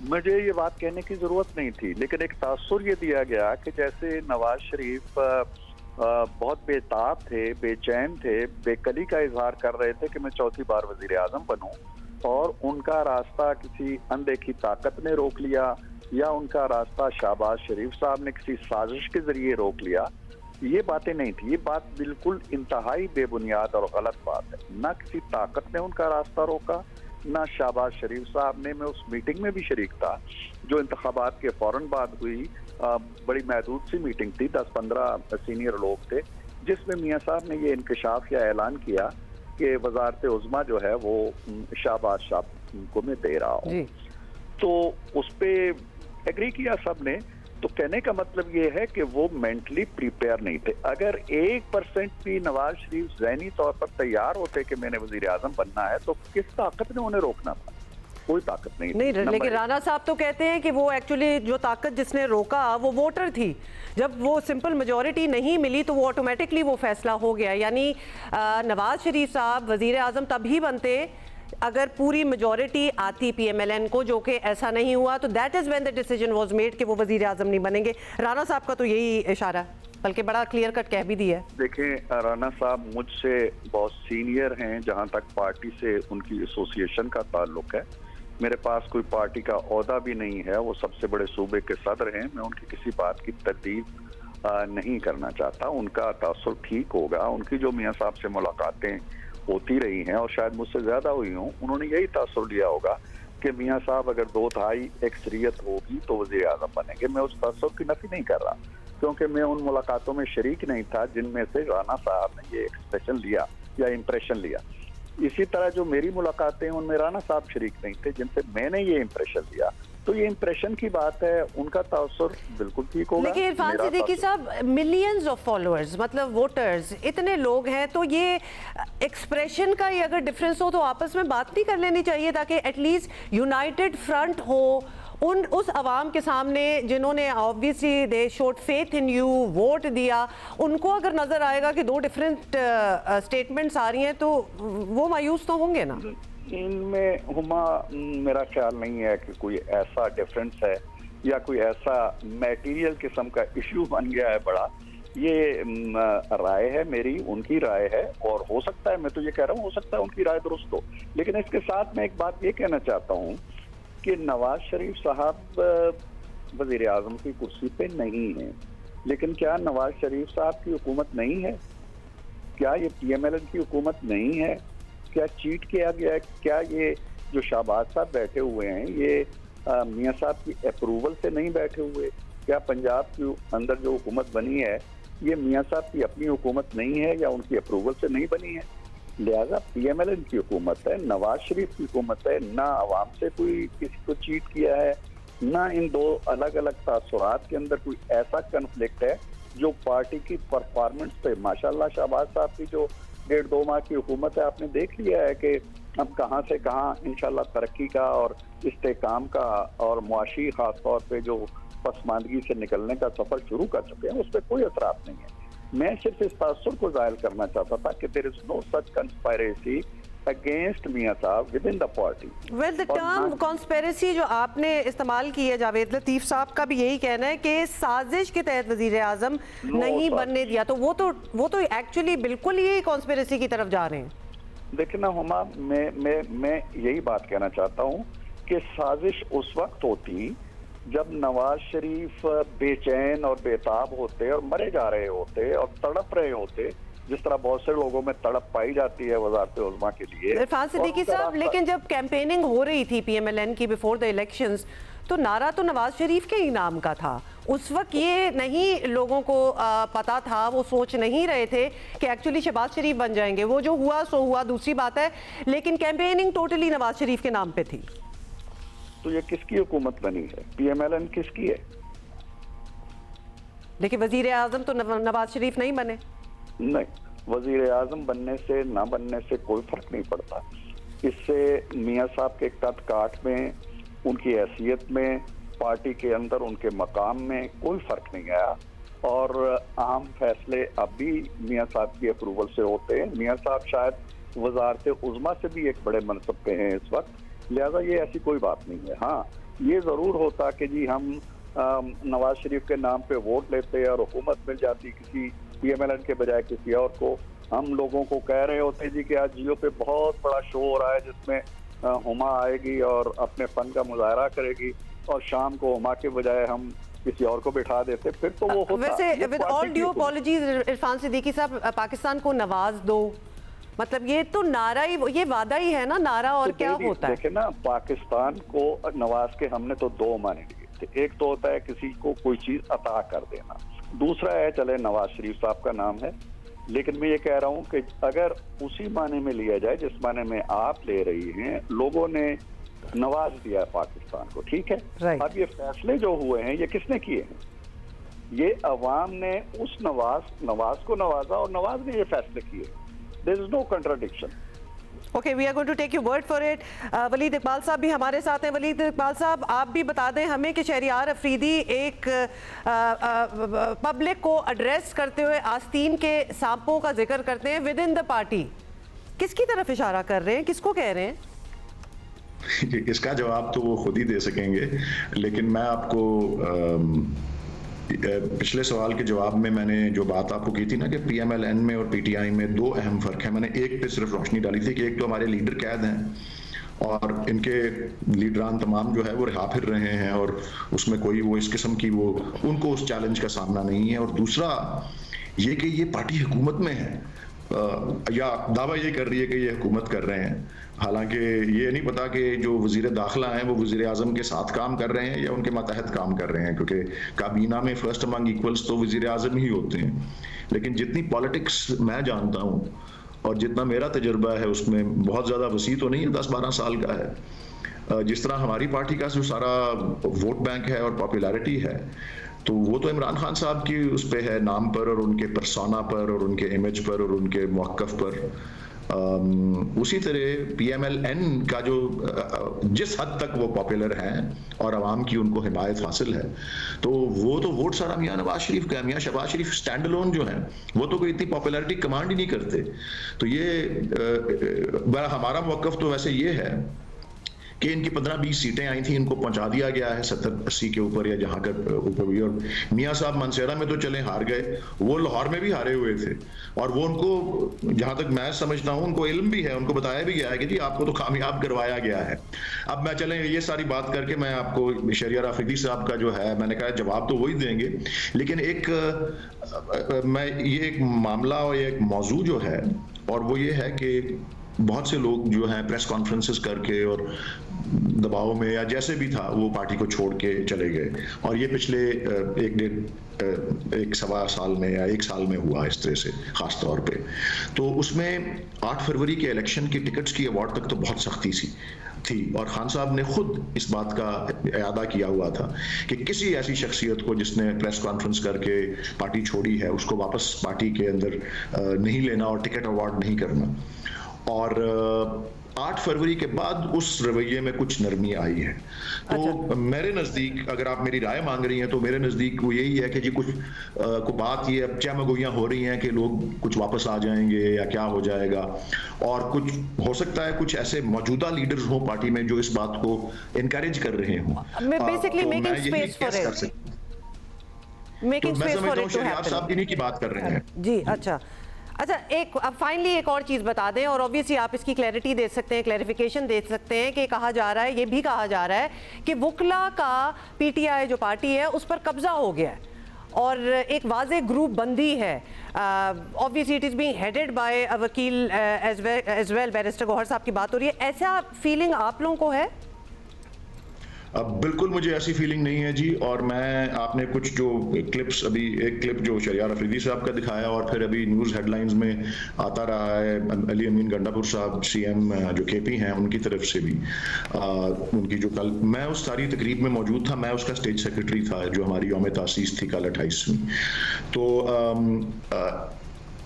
G: मुझे ये बात कहने की ज़रूरत नहीं थी, लेकिन एक तासुर ये दिया गया कि जैसे नवाज शरीफ बहुत बेताब थे, बेचैन थे, बेकली का इजहार कर रहे थे कि मैं चौथी बार वजीर आज़म बनूं, और उनका रास्ता किसी अनदेखी ताकत ने रोक लिया या उनका रास्ता शहबाज शरीफ साहब ने किसी साजिश के जरिए रोक लिया। ये बातें नहीं थी, ये बात बिल्कुल इंतहाई बेबुनियाद और गलत बात है। ना किसी ताकत ने उनका रास्ता रोका, ना शहबाज शरीफ साहब ने। मैं उस मीटिंग में भी शरीक था जो इंतखाबात के फौरन बाद हुई, बड़ी महदूद सी मीटिंग थी, 10-15 सीनियर लोग थे, जिसमें मियां साहब ने ये इंकशाफ या ऐलान किया कि वजारत उज़्मा जो है वो शहबाज साहब को मैं दे रहा हूँ। तो उस पर एग्री किया सब ने। तो कहने का मतलब ये है कि वो मेंटली प्रिपेयर नहीं थे। अगर 1% भी नवाज शरीफ ज़हनी तौर पर तैयार होते कि मैंने वजीर आज़म बनना है, तो किस ताकत ने उन्हें रोकना था? कोई ताकत नहीं
A: नहीं,
G: थी। नंबर
A: लेकिन
G: एक।
A: राणा साहब तो कहते हैं कि वो एक्चुअली जो ताकत जिसने रोका वो वोटर थी। जब वो सिंपल मेजॉरिटी नहीं मिली तो वो ऑटोमेटिकली वो फैसला हो गया। यानी नवाज शरीफ साहब वजीर आजम तभी बनते अगर पूरी मेजॉरिटी आती पीएमएलएन को, जो कि ऐसा नहीं हुआ। तो that is when the decision was made कि वो वजीर आजम नहीं बनेंगे। राणा साहब का तो यही इशारा है, बल्कि बड़ा क्लियर कट कह भी दिया है।
G: देखें, राणा साहब मुझसे बहुत सीनियर हैं, जहां तक पार्टी से उनकी एसोसिएशन का ताल्लुक है। मेरे पास कोई पार्टी का ओहदा भी नहीं है, वो सबसे बड़े सूबे के सदर हैं। मैं उनकी किसी बात की तरदीद नहीं करना चाहता। उनका तासुर ठीक होगा। उनकी जो मियाँ साहब से मुलाकातें होती रही हैं और शायद मुझसे ज्यादा हुई हों, उन्होंने यही तासुर लिया होगा कि मियाँ साहब अगर 2/3 अक्सरियत होगी तो वजीर आजम बनेंगे। मैं उस तासुर की नफी नहीं कर रहा, क्योंकि मैं उन मुलाकातों में शरीक नहीं था जिनमें से राणा साहब ने ये एक्सप्रेशन लिया या इम्प्रेशन लिया। इसी तरह जो मेरी मुलाकातें उनमें राणा साहब शरीक नहीं थे जिनसे मैंने ये इम्प्रेशन लिया। तो ये इम्प्रेशन की बात है, उनका तासुर बिल्कुल ठीक होगा।
A: लेकिन इरफान सिद्दीकी साहब, मिलियंस ऑफ फॉलोअर्स, मतलब वोटर्स, इतने लोग हैं, तो ये एक्सप्रेशन का ही अगर डिफरेंस हो तो आपस में बात नहीं कर लेनी चाहिए ताकि एटलीस्ट यूनाइटेड फ्रंट हो उस अवाम के सामने जिन्होंने obviously they showed faith in you, vote दिया। उनको अगर नजर आएगा कि दो डिफरेंट स्टेटमेंट्स आ रही हैं तो वो मायूस तो होंगे ना।
G: इनमें हुमा मेरा ख्याल नहीं है कि कोई ऐसा डिफरेंस है या कोई ऐसा मटेरियल किस्म का इश्यू बन गया है बड़ा। ये राय है मेरी, उनकी राय है, और हो सकता है, मैं तो ये कह रहा हूँ, हो सकता है उनकी राय दुरुस्त हो। लेकिन इसके साथ मैं एक बात ये कहना चाहता हूँ कि नवाज शरीफ साहब वजीर आजम की कुर्सी पे नहीं है, लेकिन क्या नवाज शरीफ साहब की हुकूमत नहीं है? क्या ये पीएमएलएन की हुकूमत नहीं है? क्या चीट किया गया है? क्या ये जो शहबाज साहब बैठे हुए हैं ये मियाँ साहब की अप्रूवल से नहीं बैठे हुए? क्या पंजाब के अंदर जो हुकूमत बनी है ये मियाँ साहब की अपनी हुकूमत नहीं है या उनकी अप्रूवल से नहीं बनी है? लिहाजा पीएमएलएन की हुकूमत है, नवाज शरीफ की हुकूमत है। ना आवाम से कोई किसी को चीट किया है, ना इन दो अलग अलग तासुरात के अंदर कोई ऐसा कन्फ्लिक्ट है जो पार्टी की परफॉर्मेंस पे। माशाल्लाह शहबाज साहब की जो 1.5-2 माह की हुकूमत है, आपने देख लिया है कि अब कहाँ से कहाँ इंशाल्लाह तरक्की का और इस्तेकाम का और मुआशी खास तौर पे जो पसमानदगी से निकलने का सफर शुरू कर चुके हैं, उस पर कोई असरात नहीं है। मैं सिर्फ इस तासुर को जाहिर करना चाहता था कि there is no such conspiracy against मियां साहब within the party.
A: Well, the term conspiracy जो आपने इस्तेमाल की है, जावेद लतीफ साहब का भी यही कहना है कि साजिश के तहत वजीर आजम नहीं बनने दिया, तो वो तो एक्चुअली बिल्कुल ही कॉन्स्पिरेसी की तरफ जा रहे हैं।
G: देखिए ना हुमा, मैं यही बात कहना चाहता हूँ कि साजिश उस वक्त होती जब नवाज शरीफ बेचैन और बेताब होते और मरे जा रहे होते और तड़प रहे होते, जिस तरह बहुत से लोगों में तड़प पाई जाती है वजारत उज़्मा के लिए।
A: इरफान सिद्दीकी साहब, लेकिन जब कैंपेनिंग हो रही थी पीएमएलएन की बिफोर द इलेक्शंस, तो नारा तो नवाज शरीफ के ही नाम का था। उस वक्त ये नहीं लोगों को पता था, वो सोच नहीं रहे थे कि एक्चुअली शहबाज शरीफ बन जाएंगे। वो जो हुआ सो हुआ, दूसरी बात है, लेकिन कैंपेनिंग टोटली नवाज शरीफ के नाम पे थी।
G: तो ये किसकी हुकूमत बनी है? पीएमएलएन किसकी है?
A: लेकिन वजीर आजम तो नवाज शरीफ नहीं बने।
G: नहीं, वजीर आजम बनने से ना बनने से कोई फर्क नहीं पड़ता। इससे मियाँ साहब के कद काट में, उनकी हैसियत में, पार्टी के अंदर उनके मकाम में कोई फर्क नहीं आया। और अहम फैसले अब भी मियाँ साहब की अप्रूवल से होते हैं। मियाँ साहब शायद वजारत उज़्मा से भी एक बड़े मनसब पे हैं इस वक्त, लिहाजा ये ऐसी कोई बात नहीं है। हाँ, ये जरूर होता कि जी हम नवाज शरीफ के नाम पे वोट लेते और हुकूमत मिल जाती किसी पीएमएलएन के बजाय किसी और को। हम लोगों को कह रहे होते जी कि आज जियो पे बहुत बड़ा शो हो रहा है जिसमें हुमा आएगी और अपने फन का मुजाहरा करेगी, और शाम को हुमा के बजाय हम किसी और को बिठा देते, फिर तो वो होता।
A: वैसे with all due apologies Irfan Siddiqui साहब, पाकिस्तान को नवाज दो, मतलब ये तो नारा ही, ये वादा ही है ना, नारा और
G: तो
A: क्या होता है?
G: देखे ना, पाकिस्तान को नवाज के हमने तो दो माने लिए थे। एक तो होता है किसी को कोई चीज अता कर देना, दूसरा है चले नवाज शरीफ साहब का नाम है। लेकिन मैं ये कह रहा हूँ कि अगर उसी माने में लिया जाए जिस माने में आप ले रही हैं, लोगों ने नवाज दिया है पाकिस्तान को, ठीक है। अब ये फैसले जो हुए हैं ये किसने किए हैं? ये अवाम ने उस नवाज को नवाजा और नवाज ने ये फैसले किए। There is no contradiction.
A: Okay, we are going to take you word for it. Waleed Iqbal sahab भी हमारे साथ हैं। वलीद इकबाल साहब, आप भी बता दें हमें कि शहरियार अफरीदी एक पब्लिक को एड्रेस करते हुए आस्तीन के सांपों का जिक्र करते हैं विद इन द पार्टी। किसकी तरफ इशारा कर रहे हैं, किसको कह रहे हैं?
F: इसका जवाब तो वो खुद ही दे सकेंगे, लेकिन मैं आपको पिछले सवाल के जवाब में मैंने जो बात आपको की थी ना कि PMLN में और PTI में दो अहम फर्क है, मैंने एक पे सिर्फ रोशनी डाली थी कि एक तो हमारे लीडर कैद हैं और इनके लीडरान तमाम जो है वो रिहा फिर रहे हैं और उसमें कोई वो इस किस्म की वो उनको उस चैलेंज का सामना नहीं है। और दूसरा ये कि ये पार्टी हुकूमत में है या दावा ये कर रही है कि ये हुकूमत कर रहे हैं, हालांकि ये नहीं पता कि जो वजीर दाखिला हैं वो वजीर आजम के साथ काम कर रहे हैं या उनके मातहत काम कर रहे हैं, क्योंकि काबीना में फर्स्ट अमंग इक्वल्स तो वजीर आजम ही होते हैं। लेकिन जितनी पॉलिटिक्स मैं जानता हूँ और जितना मेरा तजुर्बा है उसमें बहुत ज़्यादा वसी तो नहीं है, 10-12 साल का है। जिस तरह हमारी पार्टी का जो सारा वोट बैंक है और पॉपुलैरिटी है, तो वो तो इमरान खान साहब की उस पे है, नाम पर और उनके परसोना पर और उनके इमेज पर और उनके मौक़िफ़ पर। उसी तरह PMLN का जो जिस हद तक वो पॉपुलर हैं और अवाम की उनको हिमायत हासिल है, तो वो तो वोट सारा मियाँ नवाज शरीफ का है। मियाँ शहबाज शरीफ स्टैंड अलोन जो हैं वो तो कोई इतनी पॉपुलैरिटी कमांड ही नहीं करते। तो ये हमारा मौक़िफ़ तो वैसे ये है कि इनकी 15-20 सीटें आई थी, इनको पहुंचा दिया गया है 70-80 के ऊपर या जहां का ऊपर भी। और मियां साहब मनसेरा में तो चले हार गए, वो लाहौर में भी हारे हुए थे और वो उनको जहां तक मैं समझता हूं उनको इल्म भी है, उनको बताया भी गया है कि जी आपको तो कामयाब करवाया गया है। अब मैं चलें ये सारी बात करके मैं आपको शहरियार अफरीदी साहब का जो है मैंने कहा जवाब तो वही देंगे, लेकिन मैं ये एक मामला और एक मौजू जो है और वो ये है कि बहुत से लोग जो हैं प्रेस कॉन्फ्रेंसेस करके और दबाव में या जैसे भी था वो पार्टी को छोड़ के चले गए। और ये पिछले एक सवा साल में या एक साल में हुआ इस तरह से खास तौर पे। तो उसमें 8 फरवरी के इलेक्शन की टिकट्स की अवार्ड तक तो बहुत सख्ती थी और खान साहब ने खुद इस बात का इरादा किया हुआ था कि किसी ऐसी शख्सियत को जिसने प्रेस कॉन्फ्रेंस करके पार्टी छोड़ी है उसको वापस पार्टी के अंदर नहीं लेना और टिकट अवार्ड नहीं करना। और 8 फरवरी के बाद उस रवैये में कुछ नरमी आई है। तो मेरे नज़दीक अगर आप मेरी राय मांग रही हैं तो मेरे नज़दीक वो यही है कि जी कुछ बात ये अब चमगोइयाँ हो रही हैं कि लोग कुछ वापस आ जाएंगे या क्या हो जाएगा, और कुछ हो सकता है कुछ ऐसे मौजूदा लीडर्स हों पार्टी में जो इस बात को इनकरेज कर रहे हों।
A: Basically making space for it, making space for it to happen.
F: आप साहब इन्हीं की बात कर रहे हैं
A: जी। अच्छा, एक अब फाइनली एक और चीज़ बता दें और ऑब्वियसली आप इसकी क्लैरिटी दे सकते हैं, क्लैरिफिकेशन दे सकते हैं कि कहा जा रहा है, ये भी कहा जा रहा है कि वुकला का PTI जो पार्टी है उस पर कब्जा हो गया है और एक वाज़े ग्रुप बंदी है। Obviously it is being headed by a वकील एज वेल, बैरिस्टर गौहर साहब की बात हो रही है। ऐसा फीलिंग आप लोगों को है?
F: बिल्कुल मुझे ऐसी फीलिंग नहीं है जी। और मैं आपने कुछ जो क्लिप्स, अभी एक क्लिप जो शहरियार अफरीदी साहब का दिखाया और फिर अभी न्यूज़ हेडलाइंस में आता रहा है अली अमीन गंडापुर साहब CM जो KP हैं उनकी तरफ से भी उनकी जो कल मैं उस सारी तकरीब में मौजूद था, मैं उसका स्टेज सेक्रेटरी था जो हमारी यौम तासीस थी कल 28वीं। तो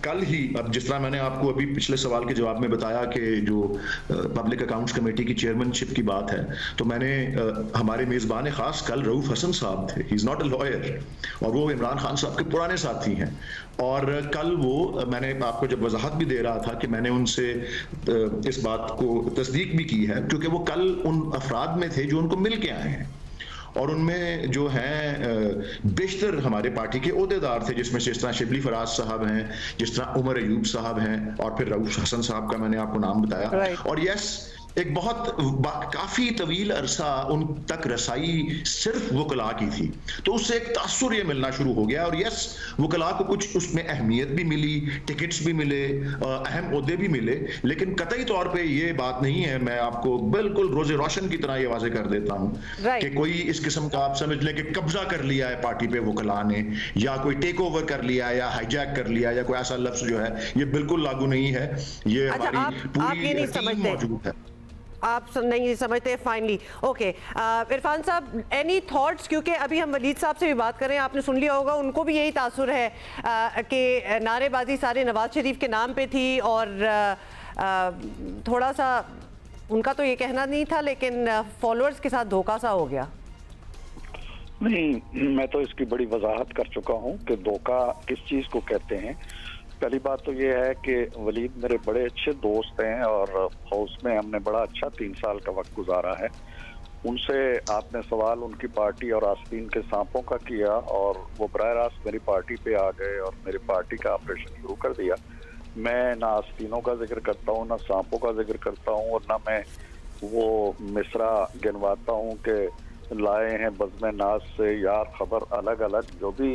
F: कल ही, अब जिस तरह मैंने आपको अभी पिछले सवाल के जवाब में बताया कि जो पब्लिक अकाउंट्स कमेटी की चेयरमैनशिप की बात है, तो मैंने हमारे मेज़बान ख़ास कल रऊफ़ हसन साहब थे, he is not a lawyer और वो इमरान खान साहब के पुराने साथी हैं। और कल वो मैंने आपको जब वजाहत भी दे रहा था कि मैंने उनसे इस बात को तस्दीक भी की है क्योंकि वो कल उन अफराद में थे जो उनको मिल के आए हैं और उनमें जो हैं बेशतर हमारे पार्टी के ओहदेदार थे, जिसमें से इस तरह शिबली फराज साहब हैं, जिस तरह उमर अयूब साहब हैं और फिर रऊफ हसन साहब का मैंने आपको नाम बताया। और यस, एक बहुत काफी तवील अरसा उन तक रसाई सिर्फ वकला की थी, तो उससे एक तासुर ये मिलना शुरू हो गया। और यस, वकला को कुछ उसमें अहमियत भी मिली, टिकट्स भी मिले, अहम ओहदे भी मिले, लेकिन कतई तौर पे ये बात नहीं है, मैं आपको बिल्कुल रोजे रोशन की तरह ये वाजे कर देता हूं कि कोई इस किस्म का आप समझ लें कि कब्जा कर लिया है पार्टी पे वकला ने, या कोई टेक ओवर कर लिया या हाईजैक कर लिया या कोई ऐसा लफ्ज जो है, ये बिल्कुल लागू नहीं है। ये हमारी पूरी टीम मौजूद है।
A: आप नहीं समझते फाइनली। ओके, इरफान साहब, एनी थॉट्स? क्योंकि अभी हम वलीद साहब से भी बात करें, आपने सुन लिया होगा, उनको भी यही तासुर है कि नारेबाजी सारे नवाज शरीफ के नाम पे थी और थोड़ा सा उनका तो ये कहना नहीं था, लेकिन फॉलोअर्स के साथ धोखा सा हो गया।
G: नहीं, मैं तो इसकी बड़ी वजाहत कर चुका हूँ कि धोखा किस चीज को कहते हैं। पहली बात तो ये है कि वलीद मेरे बड़े अच्छे दोस्त हैं और हाउस में हमने बड़ा अच्छा 3 साल का वक्त गुजारा है। उनसे आपने सवाल उनकी पार्टी और आस्तीन के सांपों का किया और वो बराह रास्त मेरी पार्टी पे आ गए और मेरी पार्टी का ऑपरेशन शुरू कर दिया। मैं ना आस्तीनों का जिक्र करता हूँ, ना सांपों का जिक्र करता हूँ, और ना मैं वो मिसरा गिनवाता हूँ कि लाए हैं बज़्म नाज से यार खबर अलग अलग। जो भी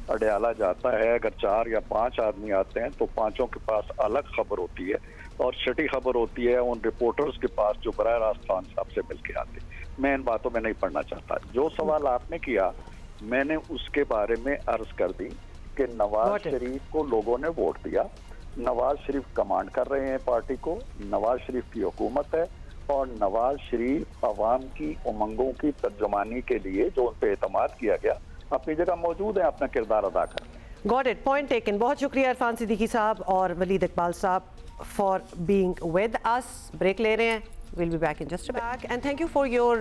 G: अडयाला जाता है, अगर 4 या 5 आदमी आते हैं तो पांचों के पास अलग खबर होती है और छठी खबर होती है उन रिपोर्टर्स के पास जो बराह रास्त खान साहब से मिलके आते। मैं इन बातों में नहीं पढ़ना चाहता। जो सवाल आपने किया मैंने उसके बारे में अर्ज कर दी कि नवाज शरीफ को लोगों ने वोट दिया। नवाज शरीफ कमांड कर रहे हैं पार्टी को, नवाज शरीफ की हुकूमत है और नवाज शरीफ अवाम की उमंगों की तर्जुमानी के लिए जो उन पर एतमाद किया गया अपनी जगह मौजूद है, अपना किरदार अदा कर।
A: Got it, point taken. बहुत शुक्रिया इरफान सिद्दीकी साहब और Waleed Iqbal sahab for being with us. Break ले रहे हैं, we'll be back in just a bit. And thank you for your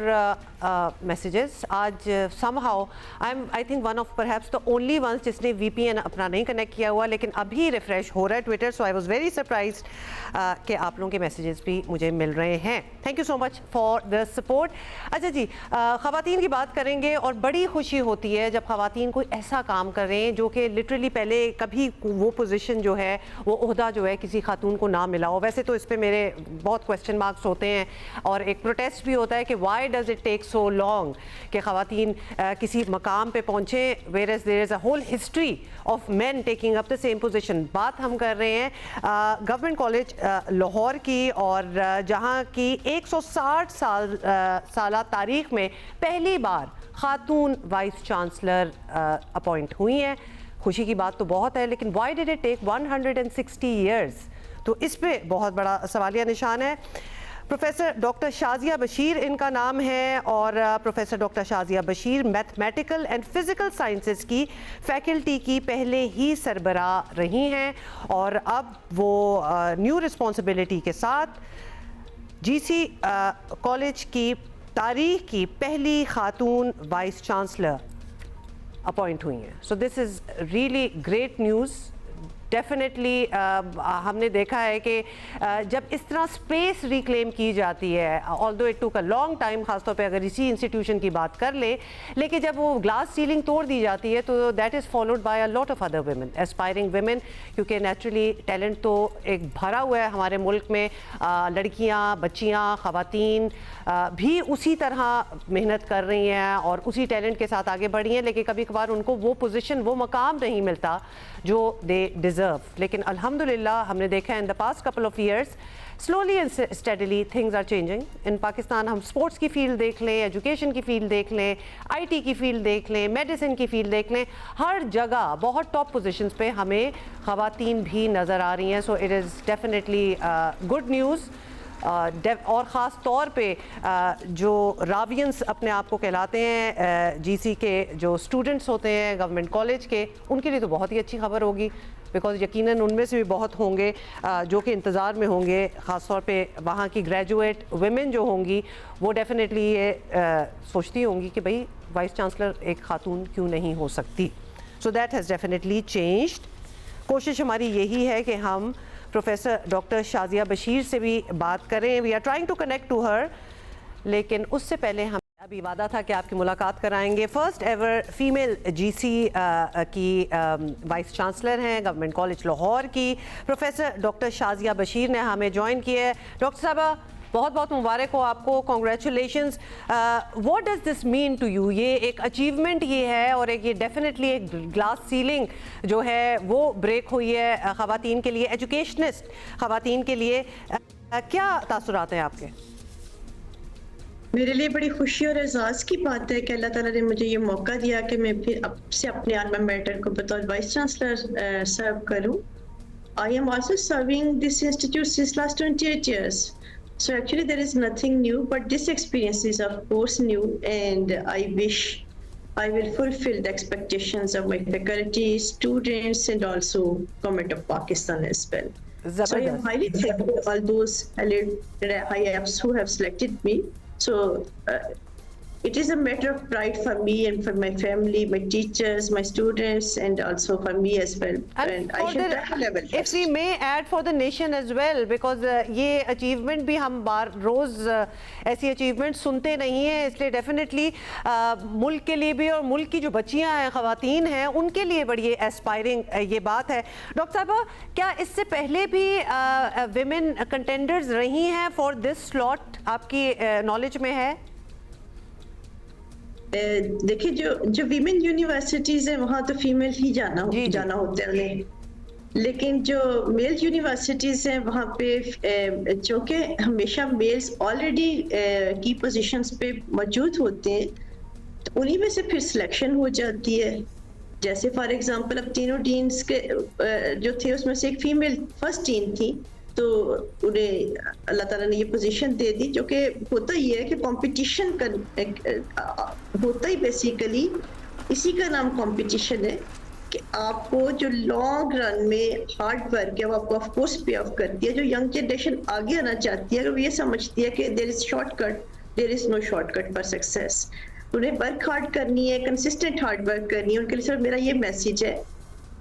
A: messages. आज somehow I think one of perhaps the only ones जिसने VPN अपना नहीं कनेक्ट किया हुआ, लेकिन अभी रिफ्रेश हो रहा है Twitter, so I was very surprised कि आप लोगों के मैसेजेस भी मुझे मिल रहे हैं। Thank you so much for the support. अच्छा जी, ख़वातीन की बात करेंगे और बड़ी खुशी होती है जब ख़वातीन कोई ऐसा काम करें जो कि लिटरली पहले कभी वो पोजीशन जो है, वो ओहदा जो है किसी खातून को ना मिला हो। वैसे तो इस पर मेरे बहुत क्वेश्चन मार्क्स होते हैं और एक प्रोटेस्ट भी होता है कि why does it take so long कि ख़वातीन किसी मकाम पे पहुँचे, whereas there is a whole history of men taking up the same position. बात हम कर रहे हैं गवर्नमेंट कॉलेज लाहौर की, और जहाँ की 160 साल तारीख में पहली बार खातून वाइस चांसलर अपॉइंट हुई हैं। खुशी की बात तो बहुत है, लेकिन why did it take 160 years? तो इस पे बहुत बड़ा सवालिया निशान है। प्रोफेसर डॉक्टर शाजिया बशीर इनका नाम है और professor doctor Shazia Bashir mathematical and physical sciences की फैकल्टी की पहले ही सरबराह रही हैं और अब वो न्यू रिस्पॉन्सिबिलिटी के साथ जीसी कॉलेज की तारीख की पहली खातून वाइस चांसलर अपॉइंट हुई हैं। So this is really great news. Definitely हमने देखा है कि जब इस तरह स्पेस रिक्लेम की जाती है, although it took a long time, खासतौर पे अगर इसी इंस्टीट्यूशन की बात कर ले, लेकिन जब वो ग्लास सीलिंग तोड़ दी जाती है तो that is followed by a lot of other women, aspiring women, क्योंकि नेचुरली टैलेंट तो एक भरा हुआ है हमारे मुल्क में। लड़कियाँ, बच्चियाँ, ख़वातीन भी उसी तरह मेहनत कर रही हैं और उसी टैलेंट के साथ आगे बढ़ी हैं, लेकिन कभी कभार उनको वो पोजीशन, वो मकाम नहीं मिलता जो दे डिज़र्व। लेकिन अल्हम्दुलिल्लाह हमने देखा है in the past couple of years slowly and steadily things are changing in Pakistan. हम स्पोर्ट्स की फील्ड देख लें, एजुकेशन की फील्ड देख लें, आईटी की फील्ड देख लें, मेडिसिन की फील्ड देख लें, हर जगह बहुत टॉप पोजीशंस पे हमें ख़वातीन भी नज़र आ रही हैं। So it is definitely good news. और ख़ास तौर पे जो रावियंस अपने आप को कहलाते हैं, जीसी के जो स्टूडेंट्स होते हैं गवर्नमेंट कॉलेज के, उनके लिए तो बहुत ही अच्छी खबर होगी, बिकॉज यकीनन उनमें से भी बहुत होंगे जो कि इंतज़ार में होंगे। ख़ास तौर पे वहाँ की ग्रेजुएट वुमेन जो होंगी वो डेफिनेटली ये सोचती होंगी कि भाई वाइस चांसलर एक खातून क्यों नहीं हो सकती। So that has definitely changed. कोशिश हमारी यही है कि हम प्रोफेसर डॉक्टर शाजिया बशीर से भी बात करें। We are trying to connect to her, लेकिन उससे पहले हम अभी वादा था कि आपकी मुलाकात कराएंगे। फर्स्ट एवर फीमेल जीसी की वाइस चांसलर हैं गवर्नमेंट कॉलेज लाहौर की, प्रोफेसर डॉक्टर शाजिया बशीर ने हमें ज्वाइन किया है। डॉक्टर साहबा, बहुत बहुत मुबारक हो आपको, congratulations. What does this mean to you? ये एक अचीवमेंट ये है और एक ये डेफिनेटली एक ग्लास सीलिंग जो है वो ब्रेक हुई है ख़वातीन के लिए, एजुकेशनिस्ट ख़वातीन के लिए। क्या तासुरात हैं आपके?
H: मेरे लिए बड़ी खुशी और एजाज़ की बात है कि अल्लाह ताला ने मुझे ये मौका दिया कि मैं फिर अब से अपने आलमा मैटर को बतौर वाइस चांसलर सर्व करूं। I am also serving this institute since last 28 years. So actually there is nothing new, but this experience is of course new, and I wish I will fulfill the expectations of my faculty, students, and also government of Pakistan as well. So I am highly thankful to all those high-ups who have selected me. So it is a matter of pride for me and for my family, my teachers, my students, and also for me as well. And I should try level
A: if
H: first.
A: we may add for the nation as well, because ये achievement भी हम रोज ऐसी achievement सुनते नहीं हैं, इसलिए definitely मुल्क के लिए भी और मुल्क की जो बच्चियां हैं, खवातीन हैं, उनके लिए बड़ी एस्पायरिंग ये बात है। डॉक्टर साहबा, क्या इससे पहले भी women contenders रही हैं for this slot, आपकी नॉलेज में है?
H: देखिए जो वीमेन यूनिवर्सिटीज है वहाँ तो फीमेल ही जाना होता है उन्हें, लेकिन जो मेल यूनिवर्सिटीज हैं वहाँ पे चूँकि हमेशा मेल्स ऑलरेडी की पोजीशंस पे मौजूद होते हैं, तो उन्हीं में से फिर सिलेक्शन हो जाती है। जैसे फॉर एग्जांपल अब तीनों डीन्स के जो थे उसमें से एक फीमेल फर्स्ट डीन थी, तो उन्हें अल्लाह ताला ने ये पोजीशन दे दी। जो कि होता ही है कि कंपटीशन होता ही बेसिकली इसी का नाम कंपटीशन है कि आपको जो लॉन्ग रन में हार्ड वर्क है वो आपको ऑफ कोर्स पे ऑफ करती है। जो यंग जनरेशन आगे आना चाहती है, अगर वो ये समझती है कि there is shortcut, there is no shortcut for success, उन्हें वर्क हार्ड करनी है, कंसिस्टेंट हार्ड वर्क करनी है। उनके लिए सिर्फ मेरा ये मैसेज है,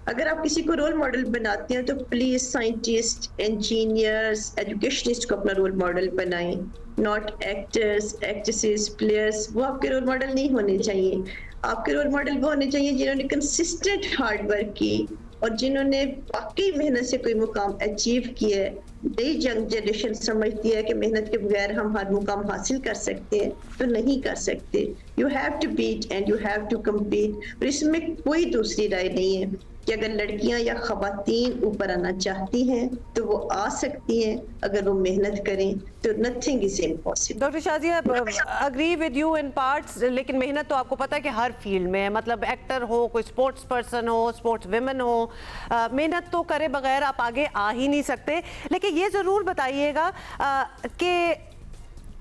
H: अगर आप किसी को रोल मॉडल बनाते हैं तो प्लीज साइंटिस्ट, इंजीनियर्स, एजुकेशनिस्ट को अपना रोल मॉडल बनाएं, नॉट एक्टर्स, एक्ट्रेसेस, प्लेयर्स। वो आपके रोल मॉडल नहीं होने चाहिए। आपके रोल मॉडल वो होने चाहिए जिन्होंने कंसिस्टेंट हार्ड वर्क की और जिन्होंने वाकई मेहनत से कोई मुकाम अचीव किया है। नई यंग जनरेशन समझती है कि मेहनत के बगैर हम हर मुकाम हासिल कर सकते हैं, तो नहीं कर सकते। You have to beat and you have to compete. और इसमें कोई दूसरी राय नहीं है कि अगर लड़कियां या खवातीन ऊपर आना चाहती हैं तो वो आ सकती हैं, अगर वो मेहनत करें तो nothing is impossible.
A: Doctor Shazia, agree with you in parts, लेकिन मेहनत तो आपको पता है कि हर फील्ड में है, मतलब एक्टर हो, कोई स्पोर्ट्स पर्सन हो, स्पोर्ट्स विमेन हो, मेहनत तो करे बगैर आप आगे आ ही नहीं सकते। लेकिन ये ज़रूर बताइएगा कि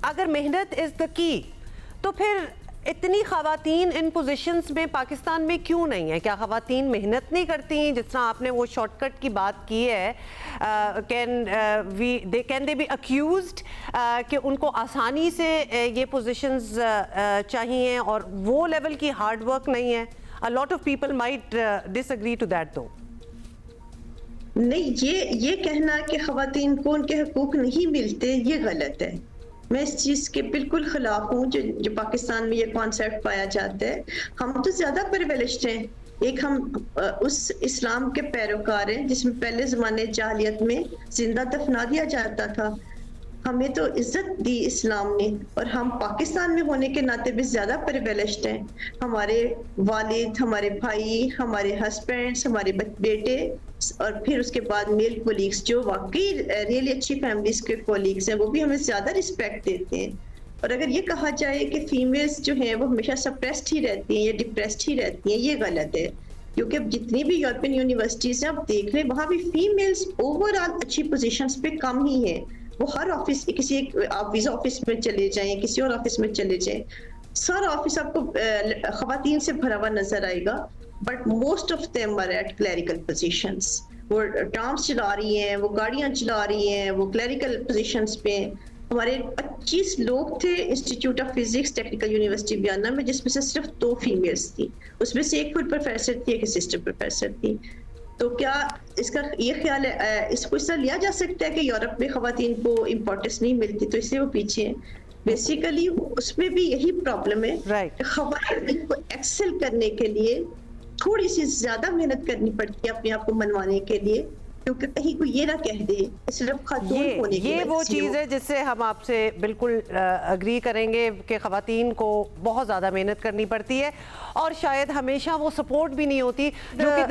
A: अगर मेहनत इज़ द की, तो फिर इतनी खवातीन इन पोजीशंस में पाकिस्तान में क्यों नहीं है? क्या खवातीन मेहनत नहीं करती? जिस तरह आपने वो शॉर्टकट की बात की है, कैन दे बी अक्यूज्ड कि उनको आसानी से ये पोजीशंस चाहिए और वो लेवल की हार्ड वर्क नहीं है? A lot of people might disagree to that though.
H: नहीं, ये कहना कि खवातीन को उनके हकूक नहीं मिलते, ये गलत है। मैं इस चीज़ के बिल्कुल खिलाफ हूँ जो पाकिस्तान में ये कॉन्सेप्ट पाया जाता है। हम तो ज़्यादा प्रिविलेज्ड हैं। एक हम उस इस्लाम के पैरोकार हैं जिसमें पहले ज़माने जाहिलियत में जिंदा दफना दिया जाता था। हमें तो इज्जत दी इस्लाम ने, और हम पाकिस्तान में होने के नाते भी ज़्यादा प्रिविलेज्ड हैं। हमारे वालिद, हमारे भाई, हमारे हस्बैंड्स, हमारे बेटे और फिर उसके बाद मेल कोलीग्स जो वाकई रियली अच्छी फैमिलीज के कोलीग्स हैं, वो भी हमें ज़्यादा रिस्पेक्ट देते हैं। और अगर ये कहा जाए कि फीमेल्स जो हैं वो हमेशा सप्रेस्ड ही रहती हैं या डिप्रेस्ड ही रहती हैं, ये गलत है। क्योंकि अब जितनी भी यूरोपियन यूनिवर्सिटीज़ हैं, आप देख रहे हैं वहाँ भी फीमेल्स ओवरऑल अच्छी पोजीशंस पे कम ही है। वो हर ऑफिस, किसी आप वीज़ा ऑफिस में चले जाएं, किसी और ऑफिस में चले जाएं, सारा ऑफिस आपको खवातीन से भरा हुआ नजर आएगा, but most of them are at clerical positions. वो ट्राम्स चला रही हैं, वो गाड़ियां चला रही हैं, वो क्लरिकल पोजीशंस पे। हमारे 25 लोग थे institute of physics technical university Vienna में, जिसमें से सिर्फ 2 फीमेल्स थी। उसमें से एक खुद प्रोफेसर थी, एक असिस्टेंट प्रोफेसर थी। तो क्या इसका ये ख्याल है, इसको इस तरह लिया जा सकता है कि यूरोप में खवातीन को इम्पोर्टेंस नहीं मिलती तो इसलिए वो पीछे हैं? बेसिकली उसमें भी यही प्रॉब्लम है।
A: राइट।
H: खवातीन को एक्सेल करने के लिए थोड़ी सी ज्यादा मेहनत करनी पड़ती है अपने आप को मनवाने के लिए, क्योंकि कहीं कोई ये ना कह दे सिर्फ खातून होने की
A: ये
H: वजह
A: वो
H: से
A: चीज़ है जिससे हम आपसे बिल्कुल अग्री करेंगे कि खवातीन को बहुत ज़्यादा मेहनत करनी पड़ती है और शायद हमेशा वो सपोर्ट भी नहीं होती जो कि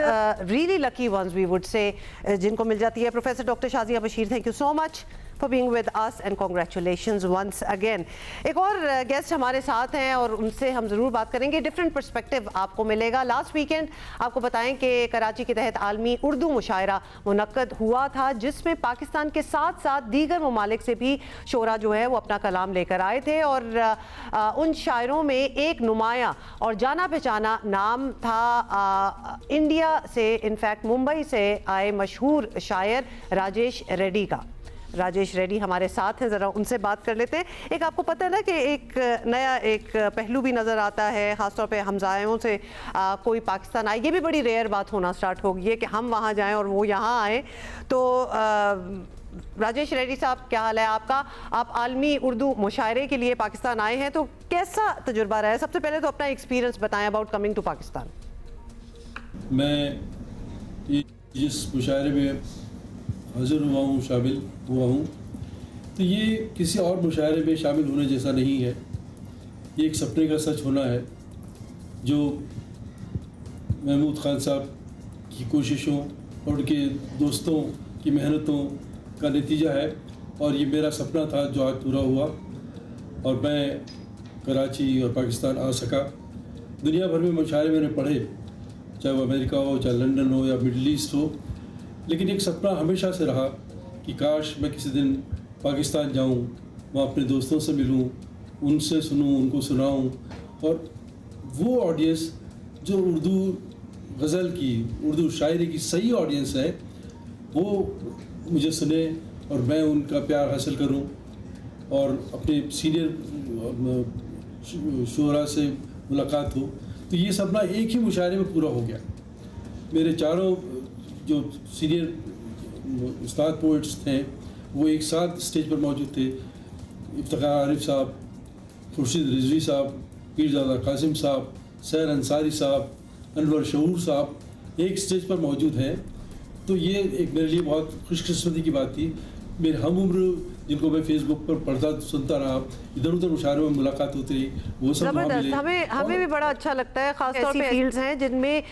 A: really lucky once we would say जिनको मिल जाती है। Professor doctor Shazia Bashir, thank you so much for being with us and congratulations once again. एक और गेस्ट हमारे साथ हैं और उनसे हम ज़रूर बात करेंगे, डिफरेंट पर्सपेक्टिव आपको मिलेगा। लास्ट वीकेंड आपको बताएं कि कराची के तहत आलमी उर्दू मुशायरा मुनक्कद हुआ था, जिसमें पाकिस्तान के साथ साथ दीगर ममालिक से भी शोरा जो है वो अपना कलाम लेकर आए थे और उन शायरों में एक नुमाया और जाना पहचाना नाम था इंडिया से, इनफैक्ट मुंबई से आए मशहूर शायर राजेश रेड्डी का। राजेश रेड्डी हमारे साथ हैं, ज़रा उनसे बात कर लेते हैं। एक आपको पता है ना कि एक नया एक पहलू भी नज़र आता है, ख़ासतौर पे हमज़ायों से कोई पाकिस्तान आए, ये भी बड़ी रेयर बात होना स्टार्ट हो गई है कि हम वहाँ जाएं और वो यहाँ आए। तो राजेश रेड्डी साहब, क्या हाल है आपका? आप आलमी उर्दू मुशायरे के लिए पाकिस्तान आए हैं, तो कैसा तजुर्बा रहा है? सबसे पहले तो अपना एक्सपीरियंस बताएं अबाउट कमिंग टू पाकिस्तान।
I: मैं जिस मुशायरे में हाजिर हुआ हूँ, शामिल हुआ हूँ, तो ये किसी और मुशायरे में शामिल होने जैसा नहीं है। ये एक सपने का सच होना है जो महमूद खान साहब की कोशिशों और उनके दोस्तों की मेहनतों का नतीजा है और ये मेरा सपना था जो आज पूरा हुआ और मैं कराची और पाकिस्तान आ सका। दुनिया भर में मुशायरे मैंने पढ़े, चाहे वो अमेरिका हो, चाहे लंदन हो या मिडल ईस्ट हो, लेकिन एक सपना हमेशा से रहा कि काश मैं किसी दिन पाकिस्तान जाऊं, वहाँ अपने दोस्तों से मिलूं, उनसे सुनूं, उनको सुनाऊं और वो ऑडियंस जो उर्दू गज़ल की, उर्दू शायरी की सही ऑडियंस है, वो मुझे सुने और मैं उनका प्यार हासिल करूं और अपने सीनियर शुरा से मुलाकात हो। तो ये सपना एक ही मुशायरे में पूरा हो गया। मेरे चारों जो सीनियर उस्ताद पोइट्स थे वो एक साथ स्टेज पर मौजूद थे। इफ्तिखार आरिफ साहब, खुर्शीद रिजवी साहब, पीरजादा कासिम साहब, सैर अंसारी साहब, अनवर शहूर साहब एक स्टेज पर मौजूद हैं। तो ये एक मेरे लिए बहुत खुशकिस्मती की बात थी। मेरे हम उम्र जिनको मैं फेसबुक पर पढ़ता सुनता रहा, इधर उधर मुशायरों में मुलाकात होती रही, वो सब
A: ज़बरदस्त। हमें भी बड़ा अच्छा लगता है, खासतौर पे फील्ड्स हैं जिनमें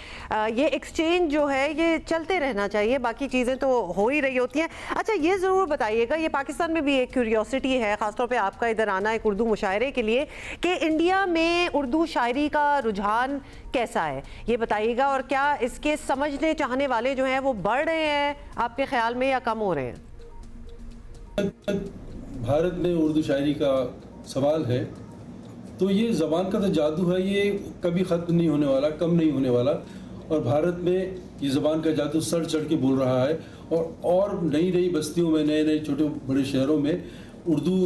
A: ये एक्सचेंज जो है ये चलते रहना चाहिए, बाकी चीज़ें तो हो ही रही होती हैं। अच्छा, ये ज़रूर बताइएगा, ये पाकिस्तान में भी एक क्यूरियोसिटी है, खासतौर पे आपका इधर आना एक उर्दू मुशायरे के लिए, कि इंडिया में उर्दू शायरी का रुझान कैसा है, ये बताइएगा। और क्या इसके समझने चाहने वाले जो हैं वो बढ़ रहे हैं आपके ख्याल में या कम हो रहे हैं?
I: भारत में उर्दू शायरी का सवाल है तो ये ज़बान का तो जादू है, ये कभी ख़त्म नहीं होने वाला, कम नहीं होने वाला। और भारत में ये ज़बान का जादू सर चढ़ के बोल रहा है और नई नई बस्तियों में, नए नए छोटे बड़े शहरों में उर्दू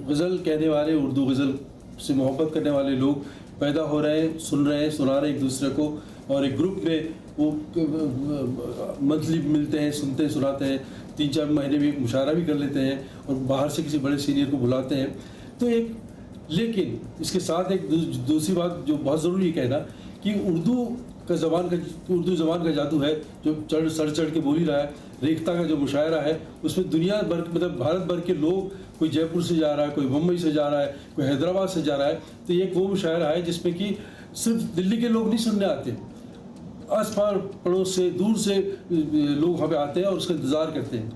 I: गज़ल कहने वाले, उर्दू गज़ल से मोहब्बत करने वाले लोग पैदा हो रहे हैं, सुन रहे हैं, सुना रहे हैं एक दूसरे को। और एक ग्रुप में वो मंथली मिलते हैं, सुनते हैं, सुनाते हैं, 3-4 महीने में एक मुशायरा भी कर लेते हैं और बाहर से किसी बड़े सीनियर को बुलाते हैं। तो एक, लेकिन इसके साथ एक दूसरी बात जो बहुत ज़रूरी है कहना कि उर्दू ज़बान का जादू है जो सर चढ़ के बोल ही रहा है। रेख्ता का जो मुशायरा है उसमें दुनिया भर, मतलब भारत भर के लोग, कोई जयपुर से जा रहा है, कोई मुंबई से जा रहा है, कोई हैदराबाद से जा रहा है। तो ये एक वो मुशायरा है जिसमें कि सिर्फ दिल्ली के लोग नहीं सुनने आते, आस पास पड़ोस से, दूर से लोग वहाँ पे आते हैं और उसका इंतज़ार करते हैं।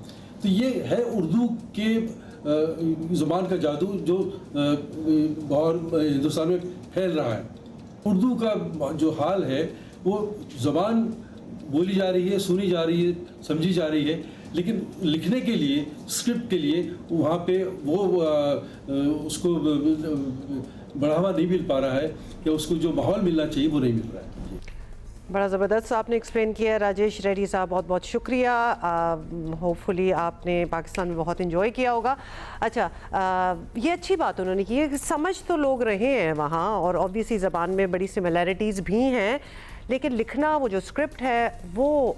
I: तो ये है उर्दू के ज़बान का जादू जो बहुत हिंदुस्तान में फैल रहा है। उर्दू का जो हाल है वो ज़बान बोली जा रही है, सुनी जा रही है, समझी जा रही है, लेकिन लिखने के लिए, स्क्रिप्ट के लिए वहाँ पे वो उसको बढ़ावा नहीं मिल पा रहा है, या उसको जो माहौल मिलना चाहिए वो नहीं मिल रहा है।
A: बड़ा ज़बरदस्त आपने एक्सप्लेन किया राजेश रेड्डी साहब, बहुत बहुत शुक्रिया। होपफुली आपने पाकिस्तान में बहुत इन्जॉय किया होगा। अच्छा, ये अच्छी बात उन्होंने की है, समझ तो लोग रहे हैं वहाँ और ऑब्वियसली ज़बान में बड़ी सिमिलैरिटीज़ भी हैं, लेकिन लिखना, वो जो स्क्रिप्ट है वो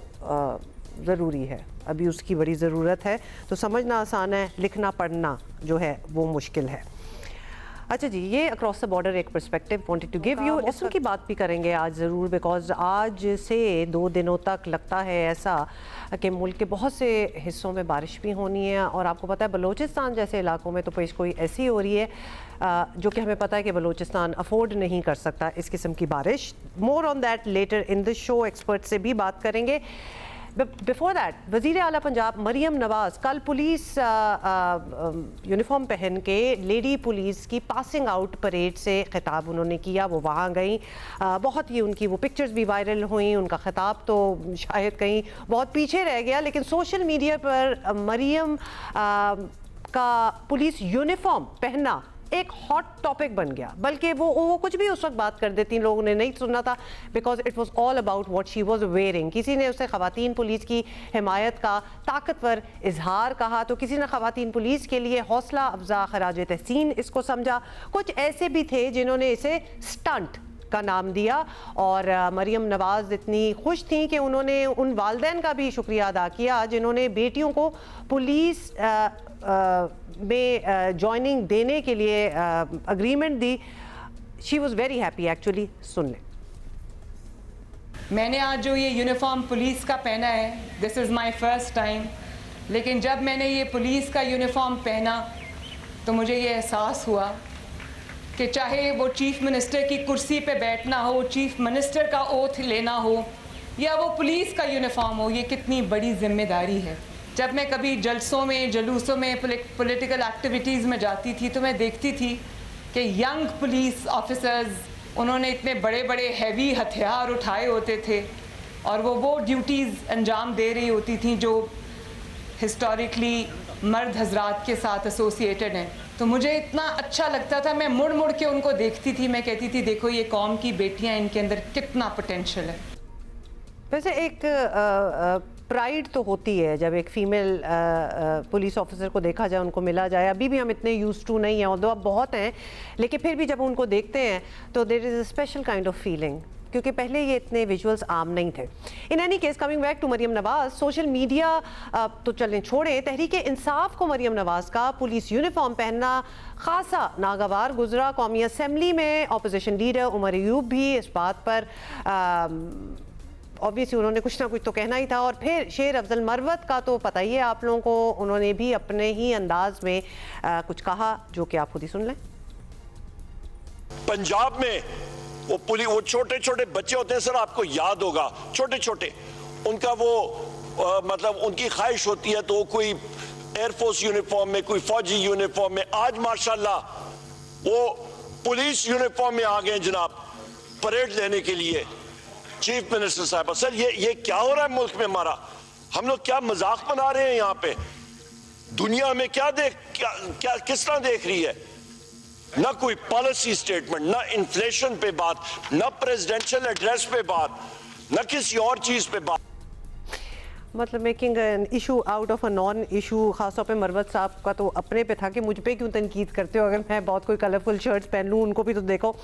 A: ज़रूरी है, अभी उसकी बड़ी ज़रूरत है। तो समझना आसान है, लिखना पढ़ना जो है वो मुश्किल है। अच्छा जी, ये अक्रॉस द बॉर्डर एक perspective wanted to give you. मौसम की बात भी करेंगे आज ज़रूर, बिकॉज आज से 2 दिनों तक लगता है ऐसा कि मुल्क के बहुत से हिस्सों में बारिश भी होनी है। और आपको पता है बलूचिस्तान जैसे इलाकों में तो पेश कोई ऐसी हो रही है जो कि हमें पता है कि बलूचिस्तान अफोर्ड नहीं कर सकता इस किस्म की बारिश। More on that later in the show, expert से भी बात करेंगे। बिफोर दैट वज़ीर आला पंजाब मरियम नवाज़ कल पुलिस यूनिफॉर्म पहन के लेडी पुलिस की पासिंग आउट परेड से खिताब उन्होंने किया, वो वहाँ गई, बहुत ही उनकी वो पिक्चर्स भी वायरल हुई, उनका खिताब तो शायद कहीं बहुत पीछे रह गया, लेकिन सोशल मीडिया पर मरियम का पुलिस यूनिफॉर्म पहनना एक हॉट टॉपिक बन गया। बल्कि वो कुछ भी उस वक्त बात कर देती, लोगों ने नहीं सुना था, because it was all about what she was wearing. किसी ने उसे ख़वातीन पुलिस की हिमायत का ताकतवर इजहार कहा, तो किसी ने ख़वातीन पुलिस के लिए हौसला अफजा खराज तहसीन इसको समझा, कुछ ऐसे भी थे जिन्होंने इसे स्टंट का नाम दिया। और मरियम नवाज़ इतनी खुश थी कि उन्होंने उन वालिदैन का भी शुक्रिया अदा किया जिन्होंने बेटियों को पुलिस में ज्वाइनिंग देने के लिए अग्रीमेंट दी। She was very happy actually. सुन लें।
J: मैंने आज जो ये यूनिफॉर्म पुलिस का पहना है, this is my first time, लेकिन जब मैंने ये पुलिस का यूनिफॉर्म पहना तो मुझे ये एहसास हुआ कि चाहे वो चीफ मिनिस्टर की कुर्सी पे बैठना हो, चीफ मिनिस्टर का ओथ लेना हो, या वो पुलिस का यूनिफॉर्म हो, ये कितनी बड़ी जिम्मेदारी है। जब मैं कभी जलसों में, जुलूसों में, पॉलिटिकल एक्टिविटीज़ में जाती थी तो मैं देखती थी कि यंग पुलिस ऑफिसर्स, उन्होंने इतने बड़े बड़े हैवी हथियार उठाए होते थे और वो ड्यूटीज़ अंजाम दे रही होती थी जो हिस्टोरिकली मर्द हजरात के साथ एसोसिएटेड हैं। तो मुझे इतना अच्छा लगता था, मैं मुड़ मुड़ के उनको देखती थी, मैं कहती थी देखो ये कौम की बेटियां, इनके अंदर कितना पोटेंशियल है।
A: वैसे एक प्राइड तो होती है जब एक फ़ीमेल पुलिस ऑफिसर को देखा जाए, उनको मिला जाए। अभी भी हम इतने यूज टू नहीं हैं, ऑल्दो अब बहुत हैं, लेकिन फिर भी जब उनको देखते हैं तो there is a special kind of feeling, क्योंकि पहले ये इतने विजुअल्स आम नहीं थे। In any case, coming back to Maryam Nawaz, social media तो चलें छोड़ें, तहरीक इंसाफ को मरियम नवाज़ का पुलिस यूनिफॉर्म पहनना खासा नागवार गुजरा। कौमी असम्बली में अपोजिशन लीडर उमर अयूब भी इस बात पर ऑब्वियसली उन्होंने कुछ ना कुछ तो कहना ही था। और फिर शेर अफजल मरवत का तो पता ही है आप लोगों को, उन्होंने भी अपने ही अंदाज में कुछ कहा, जो कि आप खुद ही सुन लें।
K: पंजाब में वो छोटे छोटे बच्चे होते हैं सर, आपको याद होगा, छोटे छोटे, उनका वो मतलब उनकी ख्वाहिश होती है तो कोई एयरफोर्स यूनिफॉर्म में, कोई फौजी यूनिफॉर्म में। आज माशाल्लाह वो पुलिस यूनिफॉर्म में आ गए जनाब, परेड लेने के लिए। चीफ मिनिस्टर साहब, सर ये क्या हो रहा है मुल्क में हमारा? हम लोग क्या मजाक बना रहे हैं यहाँ पे? दुनिया में क्या किस तरह देख रही है? ना कोई पॉलिसी स्टेटमेंट, ना इन्फ्लेशन पे बात, ना प्रेसिडेंशियल एड्रेस पे बात, ना किसी और चीज पे बात।
A: मतलब making an issue out of a non issue. खासतौर पे मरवत साहब का तो अपने पे था कि मुझ पे क्यों तनकीद करते हो, अगर मैं बहुत कोई कलरफुल शर्ट्स पहन लूँ, उनको भी तो देखो।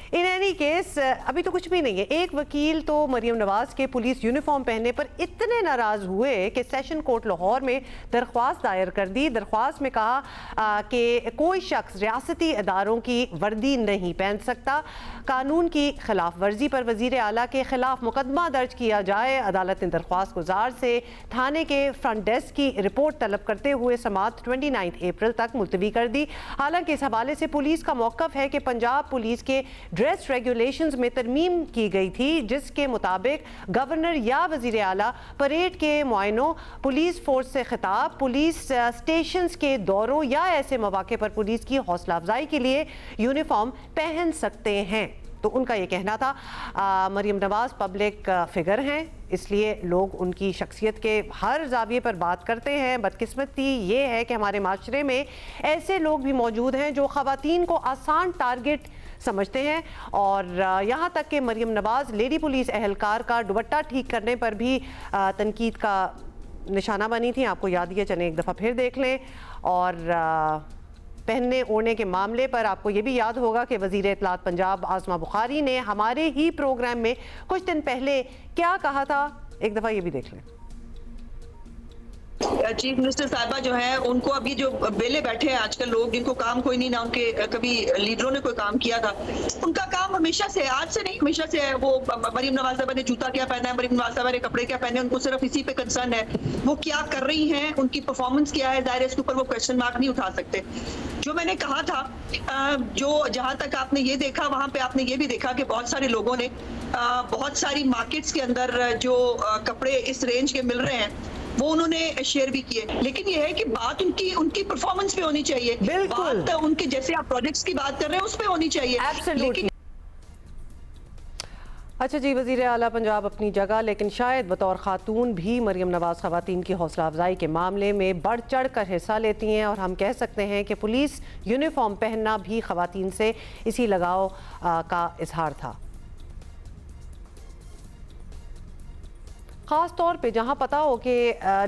A: इन एनी केस अभी तो कुछ भी नहीं है। एक वकील तो मरियम नवाज़ के पुलिस यूनिफॉर्म पहनने पर इतने नाराज़ हुए कि सेशन कोर्ट लाहौर में दरख्वास्त दायर कर दी। दरख्वास्त में कहा कि कोई शख्स रियासती इदारों की वर्दी नहीं पहन सकता, कानून की खिलाफ वर्जी पर वज़ीर आला के खिलाफ मुकदमा दर्ज किया जाए। अदालत ने दरख्वास्त गुजार से थाने के फ्रंट डेस्क की रिपोर्ट तलब करते हुए समाअत 29 अप्रैल तक मुलतवी कर दी। हालांकि इस हवाले से पुलिस का मौक़िफ़ है कि पंजाब पुलिस के ड्रेस रेगुलेशंस में तरमीम की गई थी, जिसके मुताबिक गवर्नर या वज़ीर आला परेड के मुआयनों, पुलिस फोर्स से खिताब, पुलिस स्टेशंस के दौरों या ऐसे मौके पर पुलिस की हौसला अफजाई के लिए यूनिफॉर्म पहन सकते हैं। तो उनका ये कहना था। मरियम नवाज़ पब्लिक फिगर हैं, इसलिए लोग उनकी शख्सियत के हर जाविये पर बात करते हैं। बदकिस्मती ये है कि हमारे माशरे में ऐसे लोग भी मौजूद हैं जो ख़वातीन को आसान टारगेट समझते हैं। और यहाँ तक कि मरियम नवाज़ लेडी पुलिस एहलकार का दुपट्टा ठीक करने पर भी तनकीद का निशाना बनी थी। आपको याद ही है, चलें एक दफ़ा फिर देख लें। और पहनने ओढ़ने के मामले पर आपको ये भी याद होगा कि वज़ीर इत्तलात पंजाब आज़मा बुखारी ने हमारे ही प्रोग्राम में कुछ दिन पहले क्या कहा था, एक दफ़ा ये भी देख लें।
L: चीफ मिनिस्टर साहिबा जो है उनको अभी जो बेले बैठे हैं आजकल लोग जिनको काम कोई नहीं ना उनके कभी लीडरों ने कोई काम किया था, उनका काम हमेशा से, आज से नहीं हमेशा से है। वो मरीम नवाज साहिबा ने जूता क्या पहना है, मरीम नवाज साहिबा ने कपड़े क्या पहने, उनको सिर्फ इसी पे कंसर्न है। वो क्या कर रही हैं, उनकी परफॉर्मेंस क्या है, जाहिर है इसके ऊपर वो क्वेश्चन मार्क नहीं उठा सकते। जो मैंने कहा था, जो जहां तक आपने ये देखा वहां पे आपने ये भी देखा कि बहुत सारे लोगों ने बहुत सारी मार्केट्स के अंदर जो कपड़े इस रेंज के मिल रहे हैं वो उन्होंने शेयर भी किए। लेकिन ये है कि बात उनकी परफॉर्मेंस पे होनी चाहिए, बात उनके जैसे आप प्रोजेक्ट्स की बात कर रहे हैं उस पे होनी चाहिए। लेकिन
A: अच्छा जी, वज़ीर आला पंजाब अपनी जगह, लेकिन शायद बतौर खातून भी मरीम नवाज़ ख़वातीन की हौसला अफजाई के मामले में बढ़ चढ़ कर हिस्सा लेती हैं, और हम कह सकते हैं कि पुलिस यूनिफॉर्म पहनना भी ख़वातीन से इसी लगाव का इजहार था। ख़ास तौर पे जहाँ पता हो कि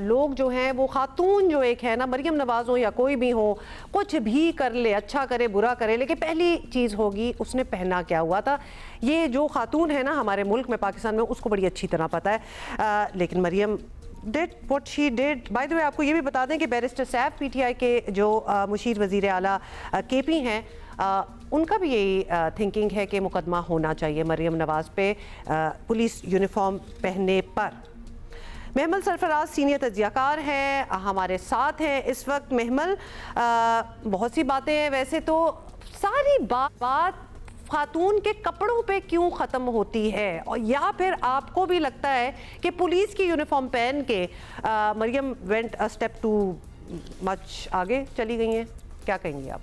A: लोग जो हैं वो खातून जो एक है ना, मरीम नवाज़ हो या कोई भी हो, कुछ भी कर ले, अच्छा करे बुरा करे, लेकिन पहली चीज़ होगी उसने पहना क्या हुआ था। ये जो खातून है ना हमारे मुल्क में, पाकिस्तान में, उसको बड़ी अच्छी तरह पता है। लेकिन Maryam did what she did. Bye the वे आपको ये भी बता दें कि बैरिस्टर सैफ पीटीआई के जो मुशीर वज़ीर आला केपी हैं, उनका भी यही थिंकिंग है कि मुकदमा होना चाहिए मरीम नवाज़ पे पुलिस यूनिफॉर्म पहनने पर। महमल सरफराज सीनियर तज्जियाकार हैं, हमारे साथ हैं इस वक्त। महमल, बहुत सी बातें हैं, वैसे तो सारी बात खातून के कपड़ों पे क्यों ख़त्म होती है, और या फिर आपको भी लगता है कि पुलिस की यूनिफॉर्म पहन के Maryam went a step too much आगे चली गई हैं? क्या कहेंगी आप?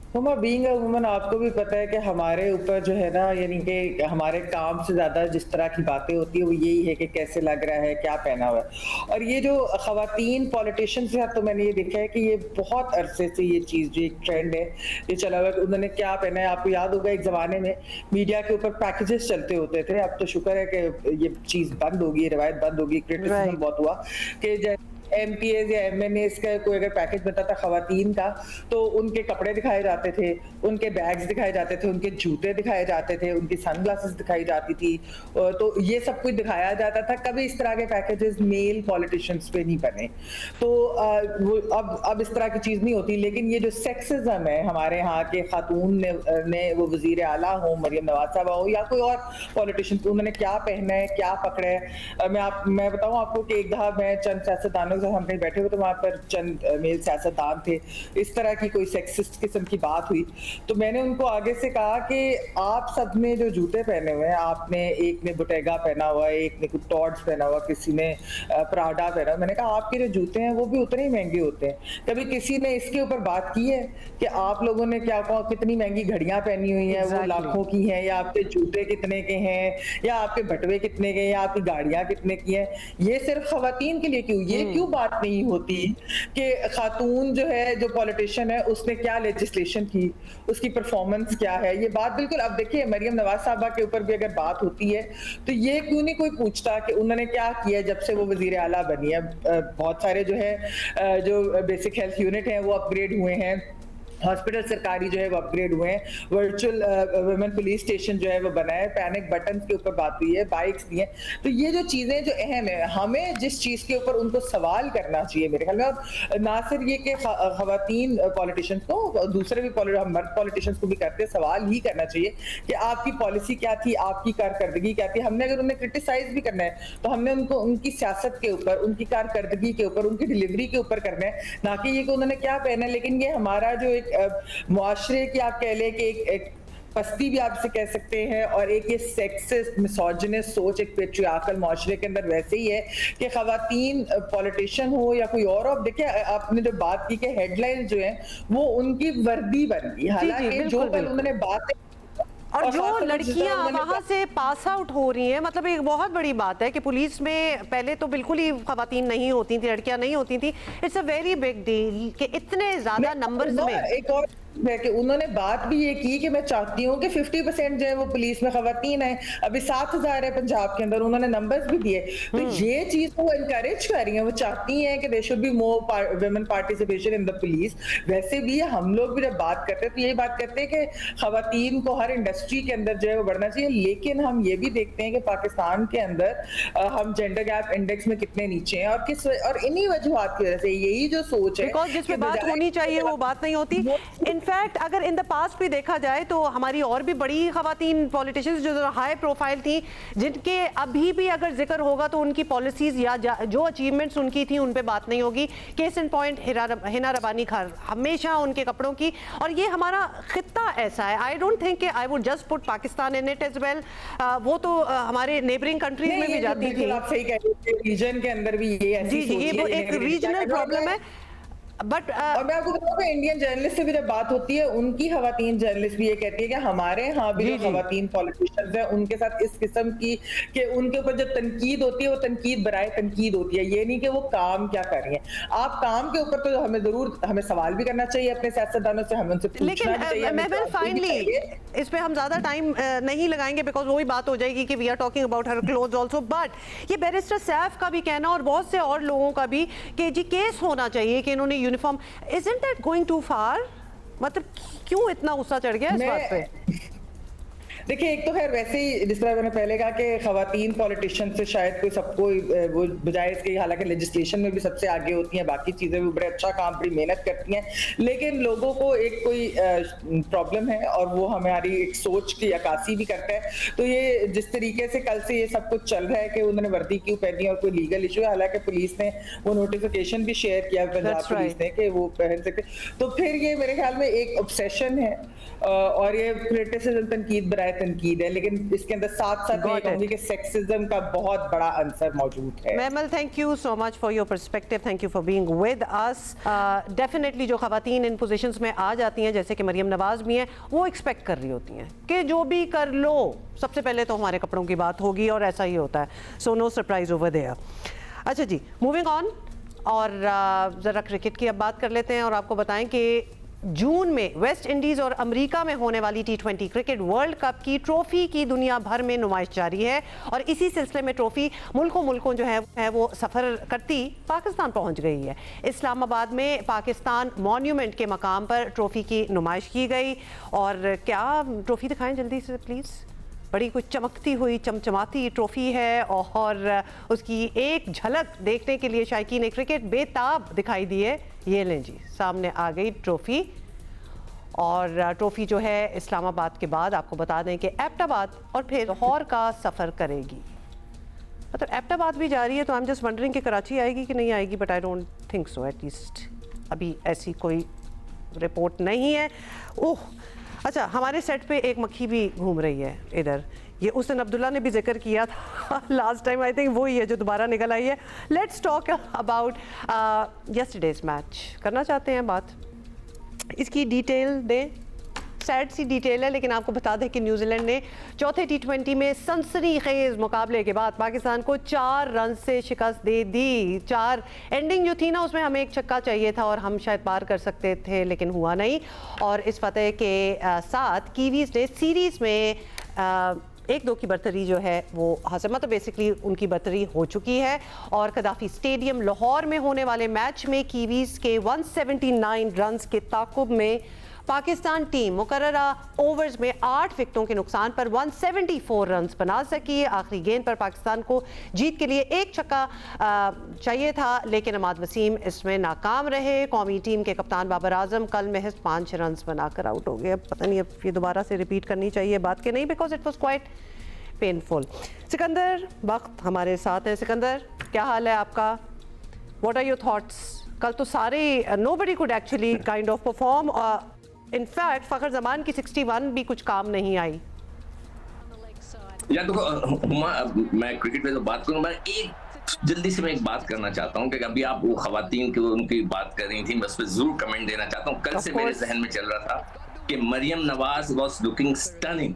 M: हुमा बीइंग अ वुमन, आपको भी पता है कि हमारे ऊपर जो है ना, यानी कि हमारे काम से ज़्यादा जिस तरह की बातें होती है वो यही है कि कैसे लग रहा है, क्या पहना हुआ है। और ये जो ख़वातीन पॉलिटिशियंस है, तो मैंने ये देखा है कि ये बहुत अरसे से ये चीज़ जो एक ट्रेंड है ये चला हुआ है कि उन्होंने क्या पहना है। आपको याद होगा एक ज़माने में मीडिया के ऊपर पैकेजेस चलते होते थे, अब तो शुक्र है कि ये चीज़ बंद होगी, रिवायत बंद होगी। क्रिटिसिज्म बहुत हुआ कि MPAs या MNAs का कोई अगर पैकेज बनता था खवातीन का, तो उनके कपड़े दिखाए जाते थे, उनके बैग्स दिखाए जाते थे, उनके जूते दिखाए जाते थे, उनकी सनग्लासेस दिखाई जाती थी, तो ये सब कुछ दिखाया जाता था। कभी इस तरह के पैकेजेस मेल पॉलिटिशियंस पे नहीं बने। तो वो अब इस तरह की चीज़ नहीं होती। लेकिन ये जो सेक्सिज्म है हमारे यहाँ के खातून ने वो वज़ीर आला हो, मरियम नवाज साहबा हो या कोई और पॉलिटिशियन, उन्होंने क्या पहना है, क्या पकड़ा है। मैं बताऊँ आपको कि एक दफ़ा मैं चंद सियासतदानों हम कहीं बैठे हुए तो वहां पर चंद मेल सियासतदान थे, इस तरह की कोई सेक्सिस्ट किस्म की बात हुई, तो मैंने उनको आगे से कहा कि आप सब ने जो जूते पहने हुए हैं, आपने एक ने बुटेगा पहना हुआ है, एक ने कुछ टॉर्च पहना हुआ, किसी ने प्राडा पहना हुआ। मैंने कहा आपके जो जूते हैं वो भी उतने ही महंगे होते हैं। कभी किसी ने इसके ऊपर बात की है कि आप लोगों ने क्या कितनी महंगी घड़ियां पहनी हुई हैं, वो लाखों की हैं, या आपके जूते कितने के हैं, या आपके बटवे कितने के हैं, या आपकी गाड़ियां कितने की हैं। ये सिर्फ खवातीन के लिए क्यों, ये क्यों बात नहीं होती कि खातून जो है, जो पॉलिटिशियन है, उसने क्या लेजिस्लेशन की, उसकी परफॉर्मेंस क्या है। ये बात बिल्कुल, अब देखिए मरियम नवाज साहबा के ऊपर भी अगर बात होती है तो ये क्यों नहीं कोई पूछता कि उन्होंने क्या किया जब से वो वजीर आला बनी है। बहुत सारे जो है जो बेसिक हेल्थ यूनिट हैं वो अपग्रेड हुए हैं, हॉस्पिटल सरकारी जो है वो अपग्रेड हुए हैं, वर्चुअल वुमेन पुलिस स्टेशन जो है वो बना है, पैनिक बटन के ऊपर बात हुई है, बाइक्स दी हैं। तो ये जो चीज़ें जो अहम है, हमें जिस चीज़ के ऊपर उनको सवाल करना चाहिए मेरे ख्याल में, और ना सिर्फ ये कि खवातीन पॉलिटिशियंस को, दूसरे भी मर्द पॉलिटिशियंस को भी करते सवाल ही करना चाहिए कि आपकी पॉलिसी क्या थी, आपकी कारकर्दगी क्या थी। हमने अगर उन्हें क्रिटिसाइज भी करना है तो हमने उनको उनकी सियासत के ऊपर, उनकी कारकर्दगी के ऊपर, उनकी डिलीवरी के ऊपर करना है, ना कि ये कि उन्होंने क्या पहना है। लेकिन ये हमारा जो एक मुआशरे की आप कह लें कि एक पस्ती भी आपसे कह सकते हैं, और एक ये सेक्सिस्ट मिसोजिनिस्ट सोच एक पेट्रियार्कल मुआशरे के अंदर वैसे ही है कि खवातीन पॉलिटिशियन हो या कोई और। अब देखिए आपने जो बात की कि हेडलाइन जो है वो उनकी वर्दी बन गई, हालांकि जो कल उन्होंने बात
A: और जो लड़कियां वहां से पास आउट हो रही हैं, मतलब एक बहुत बड़ी बात है कि पुलिस में पहले तो बिल्कुल ही खवातीन नहीं होती थी, लड़कियां नहीं होती थी। It's a very big deal कि इतने ज्यादा नंबर्स में।
M: एक और है कि उन्होंने बात भी ये की कि मैं चाहती हूँ कि 50% जो है वो पुलिस में खवातीन है। अभी 7,000 है पंजाब के अंदर, उन्होंने नंबर्स भी दिए। तो ये चीज वो इनकरेज कर रही है, वो चाहती हैं कि there should be more women participation in the police. वैसे भी हम लोग भी जब बात करते हैं तो यही बात करते हैं कि खवातीन को हर इंडस्ट्री के अंदर जो है वो बढ़ना चाहिए, लेकिन हम ये भी देखते हैं कि पाकिस्तान के अंदर हम जेंडर गैप इंडेक्स में कितने नीचे हैं, और इन्हीं वजूहात की वजह से यही जो सोच है
A: बिकॉज जिसमें बात होनी चाहिए वो बात नहीं होती। इनफैक्ट अगर इन द पास्ट भी देखा जाए तो हमारी और भी बड़ी खवातीन पॉलिटिशियंस जो हाई प्रोफाइल थी, जिनके अभी भी अगर जिक्र होगा तो उनकी पॉलिसीज या जो अचीवमेंट्स उनकी थी उन पे बात नहीं होगी। केस इन पॉइंट हिना रबानी खान, हमेशा उनके कपड़ों की, और ये हमारा खित्ता ऐसा है। I don't think I would just put Pakistan in it as well. वो तो हमारे नेबरिंग कंट्रीज में भी जाती थी।
M: आप सही कह रहे हैं, रीजन के अंदर भी ये ऐसी
A: जी, ये वो एक रीजनल प्रॉब्लम है। बट
M: और मैं आपको बताऊं कि इंडियन जर्नलिस्ट से भी जब बात होती है, उनकी खवातीन जर्नलिस्ट भी ये कहती है कि हमारे यहाँ भी जो खवातीन पॉलिटिशियंस हैं उनके साथ इस किस्म की कि उनके ऊपर जो तनकीद होती है वो तनकीद बराए तनकीद होती है, ये नहीं कि वो काम क्या कर रही हैं। आप काम के ऊपर तो हमें सवाल भी करना चाहिए अपने सियासतदानों से, हमें उनसे पूछना भी चाहिए।
A: लेकिन फाइनली इस पे हम ज्यादा टाइम नहीं लगाएंगे बिकॉज वही बात हो जाएगी कि we are talking about her clothes also. But ये बैरिस्टर सैफ का भी कहना और बहुत से और लोगों का भी कि जी केस होना चाहिए कि इन्होंने uniform, isn't that going too far? मतलब क्यों इतना गुस्सा चढ़ गया इस बात पे?
M: देखिए, एक तो खैर वैसे ही जिस तरह मैंने पहले कहा कि खवातीन पॉलिटिशियन से शायद कोई सबको वो बजाय इसके, हालांकि लेजिस्लेशन में भी सबसे आगे होती हैं, बाकी चीजें भी बड़े अच्छा काम, बड़ी मेहनत करती हैं, लेकिन लोगों को एक कोई प्रॉब्लम है और वो हमारी एक सोच की अक्कासी भी करता है। तो ये जिस तरीके से कल से ये सब कुछ चल रहा है कि उन्होंने वर्दी क्यों पहनी और कोई लीगल इशू है, हालांकि पुलिस ने वो नोटिफिकेशन भी शेयर किया पंजाब पुलिस ने कि वो पहन सकते, तो फिर ये मेरे ख्याल में एक ऑब्सेशन है और ये क्रिटिसिज्म तनकीद बराए तनकीद है, लेकिन इसके अंदर साथ साथ मैं कहूंगी कि सेक्सिज्म का बहुत बड़ा आंसर मौजूद है।
A: Mammal, thank you so much for your perspective, thank you for being with us. Definitely जो खवातीन इन पोजीशंस में आ जाती हैं, जैसे कि मरियम नवाज भी हैं, वो एक्सपेक्ट कर रही होती हैं कि जो भी कर लो सबसे पहले तो हमारे कपड़ों की बात होगी, और ऐसा ही होता है। So no surprise over there. अच्छा जी, मूविंग ऑन, और ज़रा क्रिकेट की अब बात कर लेते हैं और आपको बताएं कि जून में वेस्ट इंडीज़ और अमेरिका में होने वाली T20 क्रिकेट वर्ल्ड कप की ट्रॉफी की दुनिया भर में नुमाइश जारी है, और इसी सिलसिले में ट्रॉफी मुल्कों जो है वो सफ़र करती पाकिस्तान पहुंच गई है। इस्लामाबाद में पाकिस्तान मॉन्यूमेंट के मकाम पर ट्रॉफी की नुमाइश की गई, और क्या ट्रॉफी दिखाएं जल्दी से प्लीज़। बड़ी कुछ चमकती हुई चमचमाती ट्रॉफी है, और उसकी एक झलक देखने के लिए शायकीन क्रिकेट बेताब दिखाई दिए। ये लें जी, सामने आ गई ट्रॉफी, और ट्रॉफी जो है इस्लामाबाद के बाद आपको बता दें कि एबटाबाद और फिर लाहौर का सफ़र करेगी। मतलब एबटाबाद भी जा रही है, तो आई एम जस्ट वंडरिंग कि कराची आएगी कि नहीं आएगी, but I don't think so, at least अभी ऐसी कोई रिपोर्ट नहीं है। ओह अच्छा, हमारे सेट पे एक मक्खी भी घूम रही है इधर, ये उस दिन अब्दुल्ला ने भी जिक्र किया था लास्ट टाइम, आई थिंक वही है जो दोबारा निकल आई है। Let's talk about yesterday's match. करना चाहते हैं बात, इसकी डिटेल दें, सैड सी डिटेल है, लेकिन आपको बता दें कि न्यूजीलैंड ने चौथे T20 में सनसनीखेज मुकाबले के बाद पाकिस्तान को 4 रन से शिकस्त दे दी। 4 एंडिंग जो थी ना, उसमें हमें एक छक्का चाहिए था और हम शायद पार कर सकते थे, लेकिन हुआ नहीं। और इस फतेह के साथ कीवीज ने सीरीज़ में 1-2 की बर्तरी जो है वो हासिल, मतलब बेसिकली उनकी बर्तरी हो चुकी है। और कदाफी स्टेडियम लाहौर में होने वाले मैच में कीवीज के 179 रन्स के ताकुब में पाकिस्तान टीम मुकर्ररा ओवर्स में 8 विकेटों के नुकसान पर 174 रन्स बना सकी। आखिरी गेंद पर पाकिस्तान को जीत के लिए एक छक्का चाहिए था, लेकिन अमाद वसीम इसमें नाकाम रहे। कौमी टीम के कप्तान बाबर आजम कल महज 5 रन्स बनाकर आउट हो गए। अब पता नहीं अब ये दोबारा से रिपीट करनी चाहिए बात के नहीं, because it was quite painful. Sikandar वक्त हमारे साथ है। सिकंदर, क्या हाल है आपका? What are your thoughts? कल तो सारे nobody could actually kind of perform. In fact Fakhar Zaman की 61 भी कुछ काम नहीं आई।
N: या देखो, मैं क्रिकेट में तो बात करूं, मैं जल्दी से मैं एक बात करना चाहता हूं कि अभी आप वो खवातीन की उनकी बात कर रही थी, मैं उस पर जरूर कमेंट देना चाहता हूं। कल से मेरे जहन में चल रहा था कि Maryam Nawaz was looking stunning,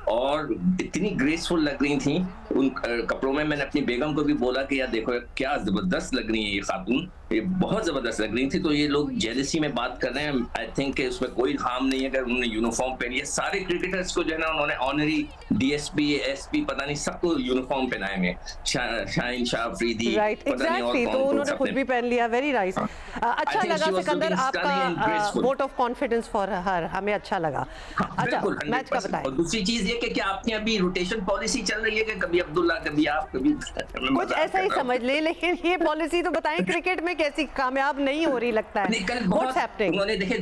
N: और इतनी ग्रेसफुल लग रही थी उन कपड़ों में। मैंने अपनी बेगम को भी बोला कि यार देखो क्या जबरदस्त लग रही है ये खातून, ये बहुत जबरदस्त लग रही थी। तो ये लोग जेलसी में बात कर रहे हैं, आई थिंक कि उसमें कोई हार्म नहीं है अगर उन्होंने यूनिफॉर्म पहनी है। सारे क्रिकेटर्स को जो है ना उन्होंने ऑनरी डीएसपी एसपी पता नहीं सबको यूनिफॉर्म पहनाए हुए, शाहीन शाह अफरीदी,
A: राइट एग्जैक्टली, तो उन्होंने खुद भी पहन लिया। वेरी नाइस, अच्छा लगा सिकंदर आपका vote of confidence for her, हमें अच्छा लगा। अच्छा मैच का बताएं।
N: और दूसरी चीज ये कि क्या आपके अभी रोटेशन पॉलिसी चल रही है कि कभी अब्दुल्ला कभी आप कभी
A: कुछ ऐसा ही समझ ले, लेकिन ये पॉलिसी तो बताएं क्रिकेट में कैसी कामयाब नहीं हो रही लगता है। What's happening?
N: उन्होंने देखे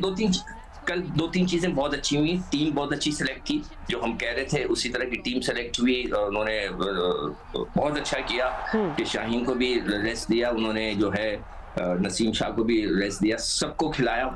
N: कल दो तीन चीजें बहुत अच्छी हुई, टीम बहुत अच्छी सेलेक्ट की, जो हम कह रहे थे उसी तरह की टीम सेलेक्ट हुई। उन्होंने बहुत अच्छा किया कि शाहीन को भी रेस्ट दिया, उन्होंने जो है नसीम शाह को भी रेस्ट दिया, सबको खिलाया।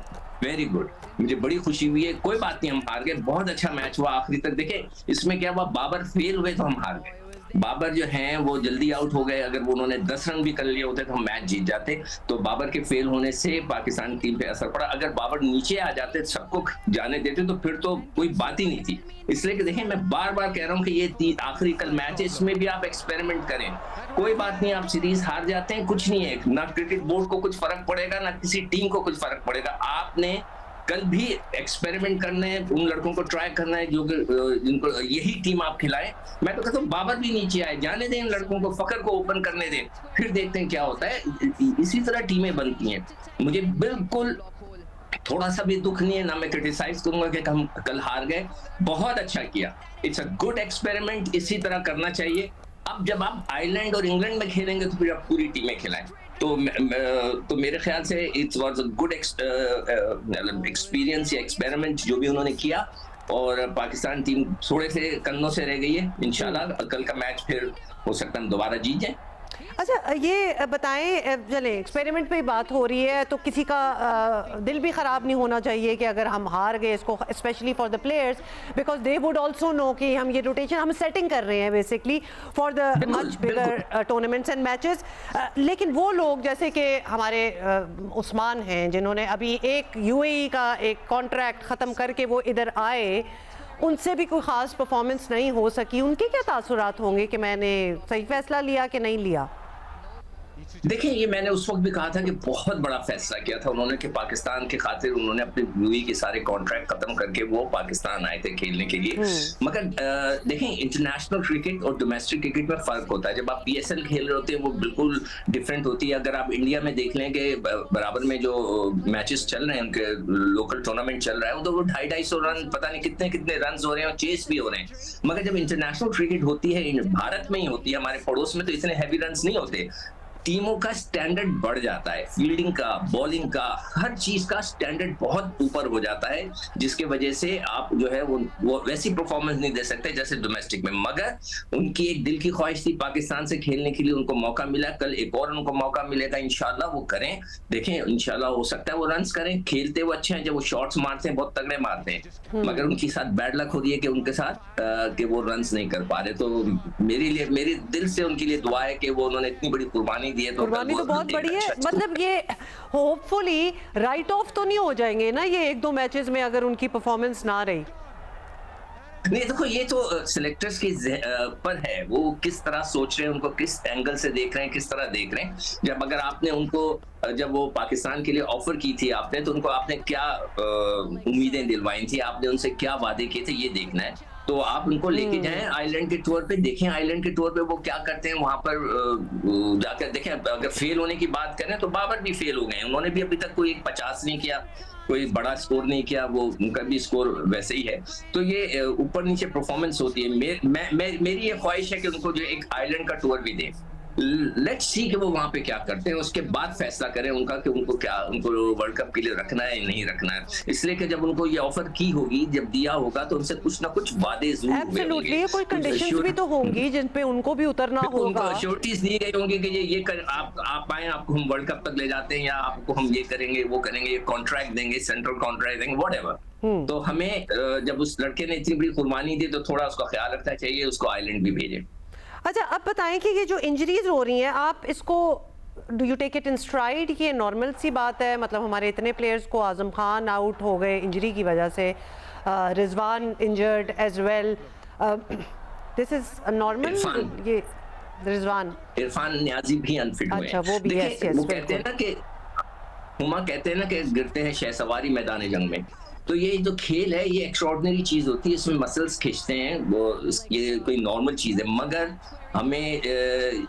N: वेरी गुड, मुझे बड़ी खुशी हुई है। कोई बात नहीं, हम हार गए, बहुत अच्छा मैच हुआ आखिरी तक। देखे इसमें क्या हुआ, बाबर फेल हुए तो हम हार गए। बाबर जो हैं वो जल्दी आउट हो गए, अगर वो उन्होंने 10 रन भी कर लिए होते तो हम मैच जीत जाते। तो बाबर के फेल होने से पाकिस्तान टीम पे असर पड़ा। अगर बाबर नीचे आ जाते, सबको जाने देते, तो फिर तो कोई बात ही नहीं थी। इसलिए कि देखें, मैं बार बार कह रहा हूँ कि ये आखिरी कल मैच है, इसमें भी आप एक्सपेरिमेंट करें। कोई बात नहीं, आप सीरीज हार जाते हैं, कुछ नहीं है, ना क्रिकेट बोर्ड को कुछ फर्क पड़ेगा, ना किसी टीम को कुछ फर्क पड़ेगा। आपने कल भी एक्सपेरिमेंट करना है, उन लड़कों को ट्राई करना है जो जिनको यही टीम आप खिलाएं। मैं तो कहता हूँ बाबर भी नीचे आए, जाने दें इन लड़कों को, फखर को ओपन करने दें, फिर देखते हैं क्या होता है। इसी तरह टीमें बनती हैं। मुझे बिल्कुल थोड़ा सा भी दुख नहीं है, ना मैं क्रिटिसाइज करूंगा कि हम कल हार गए, बहुत अच्छा किया। इट्स अ गुड एक्सपेरिमेंट, इसी तरह करना चाहिए। अब जब आप आयरलैंड और इंग्लैंड में खेलेंगे तो फिर आप पूरी टीमें खिलाएं। तो मेरे ख्याल से it's was a good experience या एक्सपेरिमेंट जो भी उन्होंने किया। और पाकिस्तान टीम थोड़े से कन्नों से रह गई है। इंशाल्लाह कल का मैच फिर हो सकता है दोबारा जीत जाए।
A: अच्छा ये बताएं, चलें एक्सपेरिमेंट पे बात हो रही है तो किसी का दिल भी ख़राब नहीं होना चाहिए कि अगर हम हार गए इसको, specially for the players, because they would also know कि हम ये रोटेशन हम सेटिंग कर रहे हैं basically for the much bigger tournaments and matches. लेकिन वो लोग जैसे कि हमारे उस्मान हैं जिन्होंने अभी एक यूएई का एक कॉन्ट्रैक्ट ख़त्म करके वो इधर आए, उनसे भी कोई ख़ास परफॉर्मेंस नहीं हो सकी, उनके क्या तासुरात होंगे कि मैंने सही फैसला लिया कि नहीं लिया?
N: देखिए, ये मैंने उस वक्त भी कहा था कि बहुत बड़ा फैसला किया था उन्होंने कि पाकिस्तान के खातिर उन्होंने अपने यूएई के सारे कॉन्ट्रैक्ट खत्म करके वो पाकिस्तान आए थे खेलने के लिए। मगर देखें, इंटरनेशनल क्रिकेट और डोमेस्टिक क्रिकेट में फर्क होता है। जब आप पीएसएल खेल रहे होते हैं वो बिल्कुल डिफरेंट होती है। अगर आप इंडिया में देख लें कि बराबर में जो मैचेस चल रहे हैं, उनके लोकल टूर्नामेंट चल रहा है, तो वो 250-250 रन, पता नहीं कितने कितने रन हो रहे हैं और चेस भी हो रहे हैं। मगर जब इंटरनेशनल क्रिकेट होती है, भारत में ही होती है, हमारे पड़ोस में, तो इतने हैवी रन नहीं होते। टीमों का स्टैंडर्ड बढ़ जाता है, फील्डिंग का, बॉलिंग का, हर चीज का स्टैंडर्ड बहुत ऊपर हो जाता है, जिसके वजह से आप जो है वो वैसी परफॉर्मेंस नहीं दे सकते जैसे डोमेस्टिक में। मगर उनकी एक दिल की ख्वाहिश थी पाकिस्तान से खेलने के लिए, उनको मौका मिला, कल एक और उनको मौका मिलेगा, इंशाल्लाह वो करें। देखें, इंशाल्लाह हो सकता है वो रन्स करें, खेलते वो अच्छे हैं, जब वो शॉट्स मारते हैं बहुत तगड़े मारते हैं, मगर उनके साथ बैड लक हो रही है कि उनके साथ कि वो रन्स नहीं कर पा रहे। तो मेरे दिल से उनके लिए दुआ है कि वो उन्होंने इतनी बड़ी कुर्बानी दी है।
A: कुर्बानी तो बहुत बड़ी है, मतलब ये होपफुली राइट ऑफ तो नहीं हो जाएंगे ना ये 1-2 मैचेस में अगर उनकी परफॉर्मेंस ना रही?
N: नहीं, देखो ये तो सिलेक्टर्स के पर है, वो किस तरह सोच रहे हैं, उनको किस एंगल से देख रहे हैं, किस तरह देख रहे हैं। जब अगर आपने उनको, जब वो पाकिस्तान के लिए ऑफर की थी आपने, तो उनको आपने क्या उम्मीदें दिलवाई थी, आपने उनसे क्या वादे किए थे, ये देखना है। तो आप उनको लेके जाएं आइलैंड के टूर पे, देखें आइलैंड के टूर पे वो क्या करते हैं, वहां पर जाकर देखें। अगर फेल होने की बात करें तो बाबर भी फेल हो गए, उन्होंने भी अभी तक कोई 50 नहीं किया, कोई बड़ा स्कोर नहीं किया, वो उनका भी स्कोर वैसे ही है। तो ये ऊपर नीचे परफॉर्मेंस होती है। मेरी ये ख्वाहिश है कि उनको जो एक आइलैंड का टूर भी दें। लेट्स सी कि वो वहां पे क्या करते हैं, उसके बाद फैसला करें उनका कि उनको वर्ल्ड कप के लिए रखना है या नहीं रखना है। इसलिए कि जब उनको ये ऑफर की होगी, जब दिया होगा, तो उनसे कुछ ना कुछ वादे जरूर
A: एब्सोल्युटली, कोई कंडीशंस भी तो होंगी जिन पे उनको भी उतरना होगा।
N: श्योरिटीज दी गई होंगी कि ये कर, आप आए, आपको हम वर्ल्ड कप तक ले जाते हैं, या आपको हम ये करेंगे, वो करेंगे, ये कॉन्ट्रैक्ट देंगे, सेंट्रल कॉन्ट्रैक्ट देंगे, व्हाटएवर। तो हमें जब उस लड़के ने इतनी बड़ी कुर्बानी दी तो थोड़ा उसका ख्याल रखना चाहिए, उसको आइलैंड भी भेजें।
A: अच्छा, अब बताएं कि ये जो इंजरीज हो रही हैं, आप इसको do you take it in stride? ये नॉर्मल सी बात है? मतलब हमारे इतने प्लेयर्स को, आजम खान आउट हो गए इंजरी की वजह से, Rizwan injured as well, this is normal, ये रिजवान
N: इरफान नियाजी भी अनफिट हुए।
A: अच्छा, वो भी,
N: देखिए,
A: yes,
N: वो कहते हैं ना कि हुमा कहते हैं ना कि गिरते हैं शहसवारी मैदान जंग में। तो ये जो खेल है ये एक्स्ट्राऑर्डिनरी चीज होती है, इसमें मसल्स खींचते हैं, वो ये कोई नॉर्मल चीज है। मगर हमें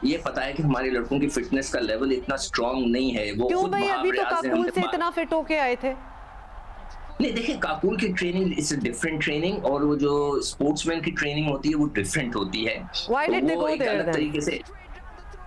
N: ये पता है कि हमारे लड़कों की फिटनेस का लेवल इतना स्ट्रांग नहीं है। वो
A: क्यों
N: खुद
A: भाई, अभी तो
N: महाबरियाज हैं,
A: काबुल
N: हमने
A: से इतना फिट होके आए थे।
N: नहीं, देखिए, काबुल की ट्रेनिंग इज डिफरेंट ट्रेनिंग, और वो जो स्पोर्ट्समैन की ट्रेनिंग होती है वो डिफरेंट होती है।
A: Why did they
N: वो
A: go
N: एक
A: there
N: अलग
A: then?
N: तरीके से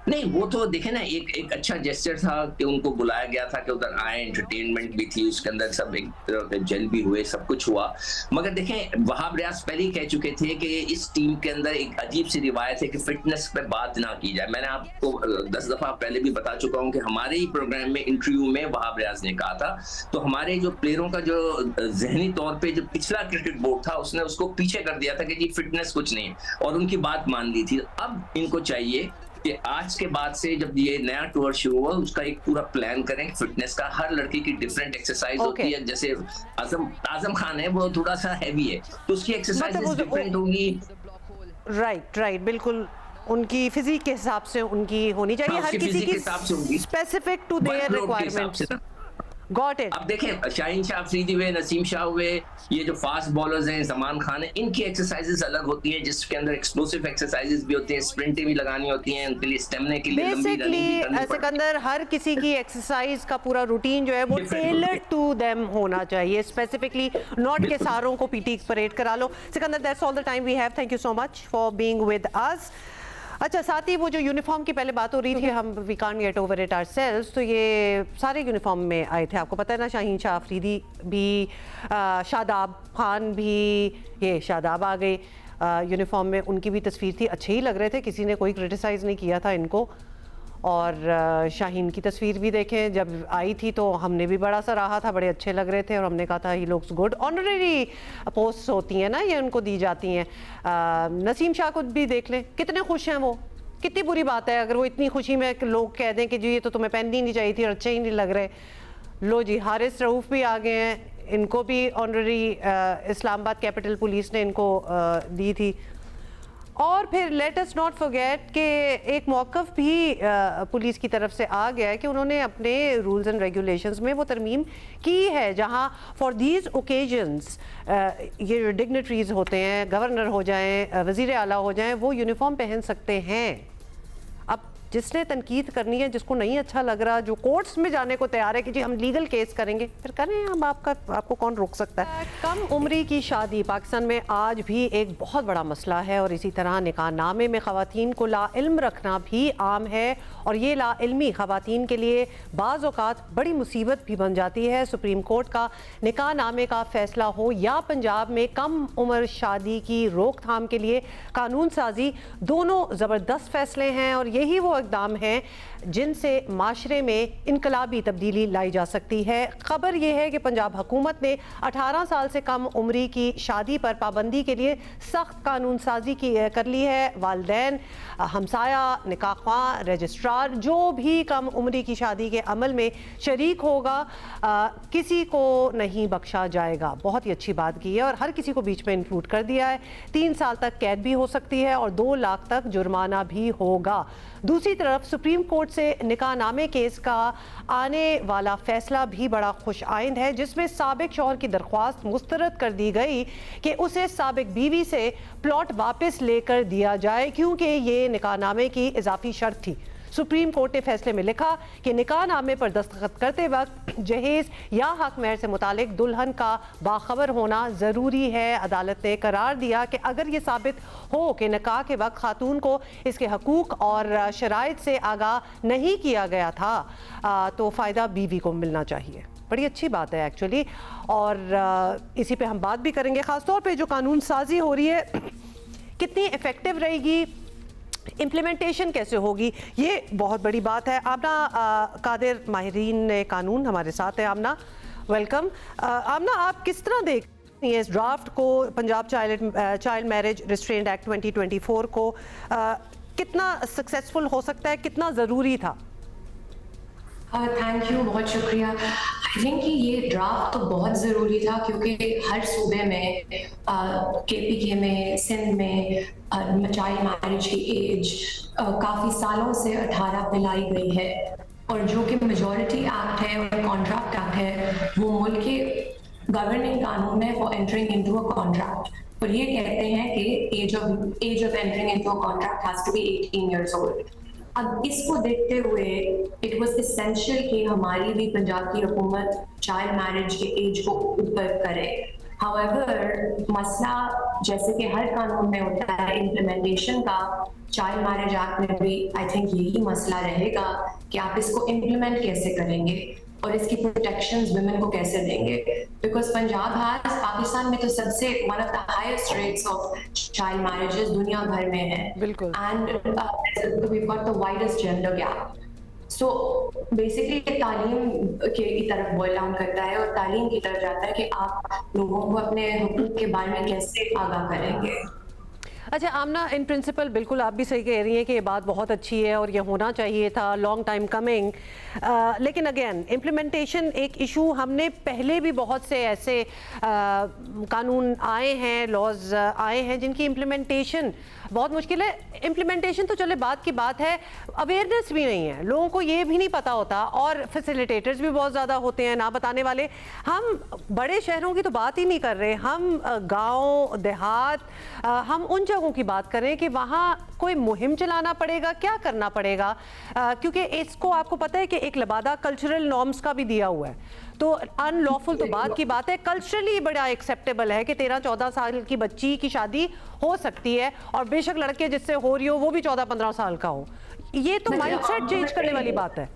N: नहीं, वो तो देखे ना, एक अच्छा जेस्चर था कि उनको बुलाया गया था कि उधर आए, एंटरटेनमेंट भी थी उसके अंदर, सब एक तरह के जल भी हुए, सब कुछ हुआ। मगर देखें, वहाब रियाज पहले ही कह चुके थे कि इस टीम के अंदर एक अजीब सी रिवायत है कि फिटनेस पे बात ना की जाए। मैंने आपको 10 दफा पहले भी बता चुका हूँ कि हमारे ही प्रोग्राम में इंटरव्यू में वहाब रियाज ने कहा था। तो हमारे जो प्लेयरों का जो जहनी तौर पर जो पिछला क्रिकेट बोर्ड था उसने उसको पीछे कर दिया था कि जी फिटनेस कुछ नहीं, और उनकी बात मान ली थी। अब इनको चाहिए कि आज के बाद से जब ये नया टूर शुरू हुआ उसका एक पूरा प्लान करें। फिटनेस का हर लड़की की डिफरेंट एक्सरसाइज होती है। जैसे आजम खान है, वो थोड़ा सा हैवी है, तो उसकी एक्सरसाइज डिफरेंट होंगी।
A: राइट, बिल्कुल उनकी फिजिक के हिसाब से उनकी होनी चाहिए, हर किसी की specific to their requirements. Got it.
N: अब देखें, शाहीन शाह अफरीदी हुए, नसीम शाह हुए, ये जो फास्ट बॉलर्स हैं, जमान खान है, इनकी एक्सरसाइजेस अलग होती हैं, जिसके अंदर एक्सप्लोसिव एक्सरसाइजेस भी होती हैं, स्प्रिंटें भी लगानी होती हैं, उनके लिए स्टेमिना के लिए लंबी रनिंग भी करनी पड़ती है।
A: सिकंदर, हर किसी की एक्सरसाइज का पूरा रूटीन जो है वो टेलर्ड टू देम होना चाहिए, स्पेसिफिकली नॉट के सारों को पीटी परेड करा लो। Sikandar, that's all the time we have, thank you so much for being with us. अच्छा, साथ ही वो जो यूनिफॉर्म की पहले बात हो रही थी, हम we can't get over it ourselves, तो ये सारे यूनिफॉर्म में आए थे, आपको पता है ना, शाहीन शाह अफरीदी भी, शादाब खान भी, ये शादाब आ गए यूनिफॉर्म में, उनकी भी तस्वीर थी, अच्छे ही लग रहे थे, किसी ने कोई क्रिटिसाइज़ नहीं किया था इनको। और शाहीन की तस्वीर भी देखें, जब आई थी तो हमने भी बड़ा सा रहा था, बड़े अच्छे लग रहे थे और हमने कहा था he looks good. Honorary post होती हैं ना ये, उनको दी जाती हैं। नसीम शाह को भी देख लें, कितने खुश हैं वो, कितनी बुरी बात है अगर वो इतनी खुशी में लोग कह दें कि जी ये तो तुम्हें पहननी नहीं चाहिए थी और अच्छे ही नहीं लग रहे। लो जी, हारिस रऊफ भी आ गए हैं, इनको भी ऑनररी इस्लामाबाद कैपिटल पुलिस ने इनको दी थी। और फिर लेट अस नॉट फॉरगेट कि एक मौक़िफ़ भी पुलिस की तरफ से आ गया है कि उन्होंने अपने रूल्स एंड रेगुलेशंस में वो तरमीम की है, जहां फॉर दीज ओकेजन्स ये जो डिग्नेटरीज होते हैं, गवर्नर हो जाएं, वज़ीर आला हो जाएं, वो यूनिफॉर्म पहन सकते हैं। अब जिसने तनकीद करनी है, जिसको नहीं अच्छा लग रहा, जो कोर्ट्स में जाने को तैयार है कि जी हम लीगल केस करेंगे, फिर करें, हम आपको कौन रोक सकता है। कम उम्री की शादी पाकिस्तान में आज भी एक बहुत बड़ा मसला है, और इसी तरह निकाहनामे में ख़वातीन को लाइल्म रखना भी आम है, और ये लाइल्मी ख़वातीन के लिए बाज़ औक़ात बड़ी मुसीबत भी बन जाती है। सुप्रीम कोर्ट का निकाहनामे का फ़ैसला हो या पंजाब में कम उम्र शादी की रोकथाम के लिए कानून साजी, दोनों ज़बरदस्त फ़ैसले हैं, और यही वो इक़दाम हैं जिनसे माशरे में इनकलाबी तब्दीली लाई जा सकती है। खबर यह है कि पंजाब हुकूमत ने 18 साल से कम उम्री की शादी पर पाबंदी के लिए सख्त कानून साजी कर ली है। वालिदैन, हमसाया, निकाह ख्वां, रजिस्ट्रार, जो भी कम उम्री की शादी के अमल में शरीक होगा, किसी को नहीं बख्शा जाएगा। बहुत ही अच्छी बात की है, और हर किसी को बीच में इंक्लूड कर दिया है। 3 साल तक कैद भी हो सकती है और 2 लाख तक जुर्माना भी होगा। दूसरी तरफ सुप्रीम कोर्ट से निकाहनामे केस का आने वाला फैसला भी बड़ा खुश आइंद है, जिसमें साबिक शौहर की दरख्वास्त मुस्तरद कर दी गई कि उसे साबिक बीवी से प्लॉट वापस लेकर दिया जाए, क्योंकि ये निकाहनामे की इजाफी शर्त थी। सुप्रीम कोर्ट ने फैसले में लिखा कि निकाहनामे पर दस्तखत करते वक्त जहेज या हक महर से मुतालिक दुल्हन का बाखबर होना ज़रूरी है। अदालत ने करार दिया कि अगर ये साबित हो कि निकाह के वक्त खातून को इसके हकूक़ और शराइत से आगाह नहीं किया गया था, तो फ़ायदा बीवी को मिलना चाहिए। बड़ी अच्छी बात है एक्चुअली, और इसी पे हम बात भी करेंगे। ख़ासतौर पे जो कानून साजी हो रही है कितनी इफ़ेक्टिव रहेगी, इम्प्लीमेंटेशन कैसे होगी, ये बहुत बड़ी बात है। आमना कादिर, माहिरीन कानून हमारे साथ है। आमना, वेलकम। आमना, आप किस तरह देख इस ड्राफ्ट को, Punjab child marriage restraint act 2024 को, कितना सक्सेसफुल हो सकता है, कितना ज़रूरी था?
O: थैंक यू, बहुत शुक्रिया। आई थिंक कि ये ड्राफ्ट तो बहुत ज़रूरी था, क्योंकि हर सूबे में KPK में, सिंध में चाइल्ड मैरिज की एज काफ़ी सालों से 18 पे लाई गई है, और जो कि मेजॉरिटी एक्ट है और कॉन्ट्रैक्ट एक्ट है वो मुल्क के गवर्निंग कानून है for entering into a contract. और ये कहते हैं कि age of entering into a contract has to be 18 years old. अब इसको देखते हुए इट वाज एसेंशियल कि हमारी भी पंजाब की हुकूमत चाइल्ड मैरिज के एज को ऊपर करे। हाउएवर मसला जैसे कि हर कानून में होता है इम्प्लीमेंटेशन का, चाइल्ड मैरिज एक्ट में भी आई थिंक यही मसला रहेगा कि आप इसको इम्प्लीमेंट कैसे करेंगे और इसकी प्रोटेक्शंस वुमेन को कैसे देंगे। बिकॉज पंजाब हैज, पाकिस्तान में तो सबसे one of the highest rates of child marriages दुनिया भर में है,
A: बिल्कुल,
O: and we got the widest gender gap. So basically तालीम की तरफ बॉयल डाउन करता है और तालीम की तरफ जाता है कि आप लोगों को अपने हुकूक के बारे में कैसे आगाह करेंगे।
A: अच्छा आमना, इन प्रिंसिपल बिल्कुल आप भी सही कह रही हैं कि ये बात बहुत अच्छी है और ये होना चाहिए था, लॉन्ग टाइम कमिंग, लेकिन अगेन इम्प्लीमेंटेशन एक इशू। हमने पहले भी बहुत से ऐसे कानून आए हैं, लॉज आए हैं जिनकी इम्प्लीमेंटेशन बहुत मुश्किल है। इम्प्लीमेंटेशन तो चले बात की बात है, अवेयरनेस भी नहीं है, लोगों को ये भी नहीं पता होता, और फैसिलिटेटर्स भी बहुत ज़्यादा होते हैं ना बताने वाले। हम बड़े शहरों की तो बात ही नहीं कर रहे, हम गांव देहात, हम उन जगहों की बात करें कि वहाँ कोई मुहिम चलाना पड़ेगा, क्या करना पड़ेगा, क्योंकि इसको आपको पता है कि एक लबादा कल्चरल नॉर्म्स का भी दिया हुआ है। तो अनलॉफुल तो बात की बात है, कल्चरली बड़ा एक्सेप्टेबल है कि 13-14 साल की बच्ची की शादी हो सकती है, और बेशक लड़के जिससे हो रही हो वो भी 14-15 साल का हो। ये तो माइंडसेट चेंज करने वाली बात है।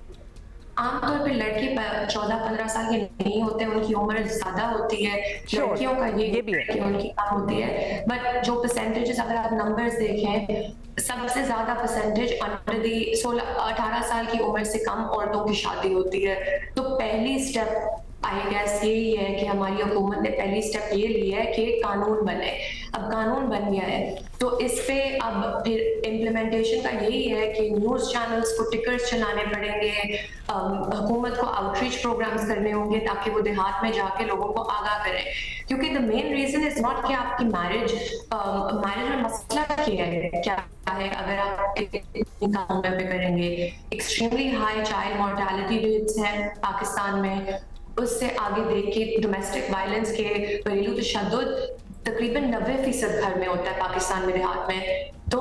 O: आमतौर पे लड़के 14-15 साल के नहीं होते, उनकी उम्र ज्यादा होती है। लड़कियों का ये भी है कि उनकी कम होती है, बट जो परसेंटेजेस अगर आप नंबर्स देखें, सबसे ज्यादा परसेंटेज अंडर दी 18 साल की उम्र से कम औरतों की शादी होती है। तो पहली स्टेप आई गेस यही है कि हमारी हुकूमत ने पहली स्टेप ये लिया है कि कानून बने। अब कानून बन गया है तो इस पे अब फिर इम्प्लीमेंटेशन का यही है कि न्यूज़ चैनल्स को टिकर्स चलाने पड़ेंगे, हुकूमत को आउटरीच प्रोग्राम्स करने होंगे ताकि वो देहात में जाके लोगों को आगाह करें। क्योंकि the main reason is not कि आपकी मैरिज में मसला क्या है। अगर आप काम पे करेंगे, extremely high child mortality rates हैं पाकिस्तान में, उससे आगे देख के डोमेस्टिक वायलेंस के घरेलू तशद्दुद तकरीबन 90% घर में होता है पाकिस्तान में, देहात में। तो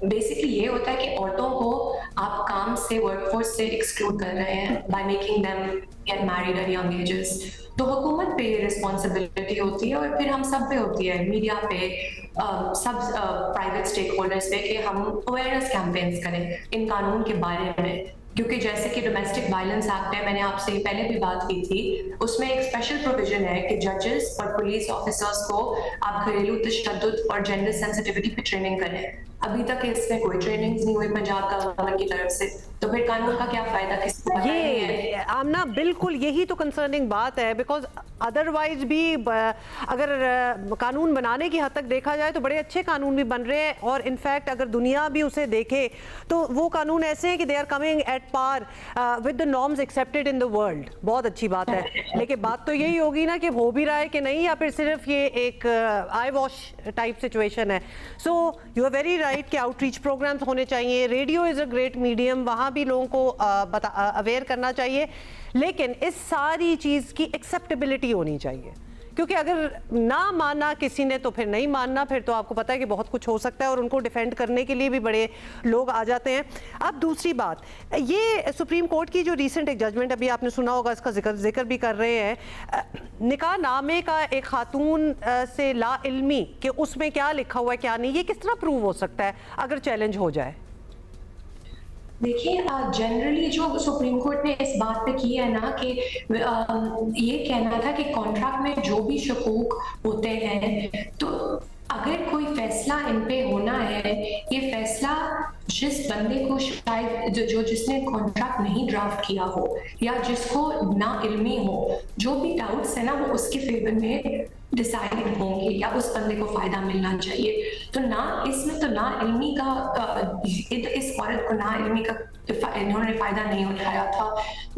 O: बेसिकली ये होता है कि औरतों को आप काम से, वर्कफोर्स से एक्सक्लूड कर रहे हैं by making them get married at young ages. तो हुकूमत पे ये रिस्पॉन्सिबिलिटी होती है और फिर हम सब पे होती है, मीडिया पे, सब प्राइवेट स्टेक होल्डर्स पे, कि हम अवेयरनेस कैंपेन्स करें इन कानून के बारे में। क्योंकि जैसे कि डोमेस्टिक वायलेंस एक्ट है, मैंने आपसे पहले भी बात की थी, उसमें एक स्पेशल प्रोविजन है कि जजेस और पुलिस ऑफिसर्स को आप घरेलू तशद्दुद और जेंडर सेंसिटिविटी पे ट्रेनिंग करें। अभी तक इसमें कोई ट्रेनिंग नहीं हुई पंजाब गवर्नमेंट की तरफ से, तो फिर कानून का क्या फायदा, किसी को पता नहीं है।
A: आमना बिल्कुल यही तो कंसर्निंग बात है, बिकॉज अदरवाइज भी अगर कानून बनाने की हद तक देखा जाए तो बड़े अच्छे कानून भी बन रहे हैं, और इनफैक्ट अगर दुनिया भी उसे देखे तो वो कानून ऐसे हैं कि they are coming at par with the norms accepted in the world. बहुत अच्छी बात है, लेकिन बात तो यही होगी ना कि हो भी रहा है कि नहीं, या फिर सिर्फ ये एक आई वॉश टाइप सिचुएशन है। So you are very right कि आउटरीच प्रोग्राम्स होने चाहिए, radio is a great medium, वहाँ भी लोगों को अवेयर करना चाहिए, लेकिन इस सारी चीज़ की एक्सेप्टेबिलिटी होनी चाहिए, क्योंकि अगर ना माना किसी ने तो फिर नहीं मानना, फिर तो आपको पता है कि बहुत कुछ हो सकता है, और उनको डिफेंड करने के लिए भी बड़े लोग आ जाते हैं। अब दूसरी बात, ये सुप्रीम कोर्ट की जो रीसेंट एक जजमेंट अभी आपने सुना होगा, इसका जिक्र भी कर रहे हैं, निकाह नामे का एक खातून से ला इल्मी कि उसमें क्या लिखा हुआ है क्या नहीं, ये किस तरह प्रूव हो सकता है अगर चैलेंज हो जाए?
O: देखिए, जनरली जो सुप्रीम कोर्ट ने इस बात पे की है ना कि ये कहना था कि कॉन्ट्रैक्ट में जो भी शकूक होते हैं, तो अगर कोई फैसला इन पे होना है, ये फैसला जिस बंदे को शायद जिसने कॉन्ट्रैक्ट नहीं ड्राफ्ट किया हो या जिसको ना इल्मी हो, जो भी डाउट्स है ना वो उसके फेवर में डिसाइड होंगे या उस बंदे को फायदा मिलना चाहिए। तो ना इसमें तो ना इल्मी का इस औरत को ना इल्मी का इन्होंने फायदा नहीं उठाया था।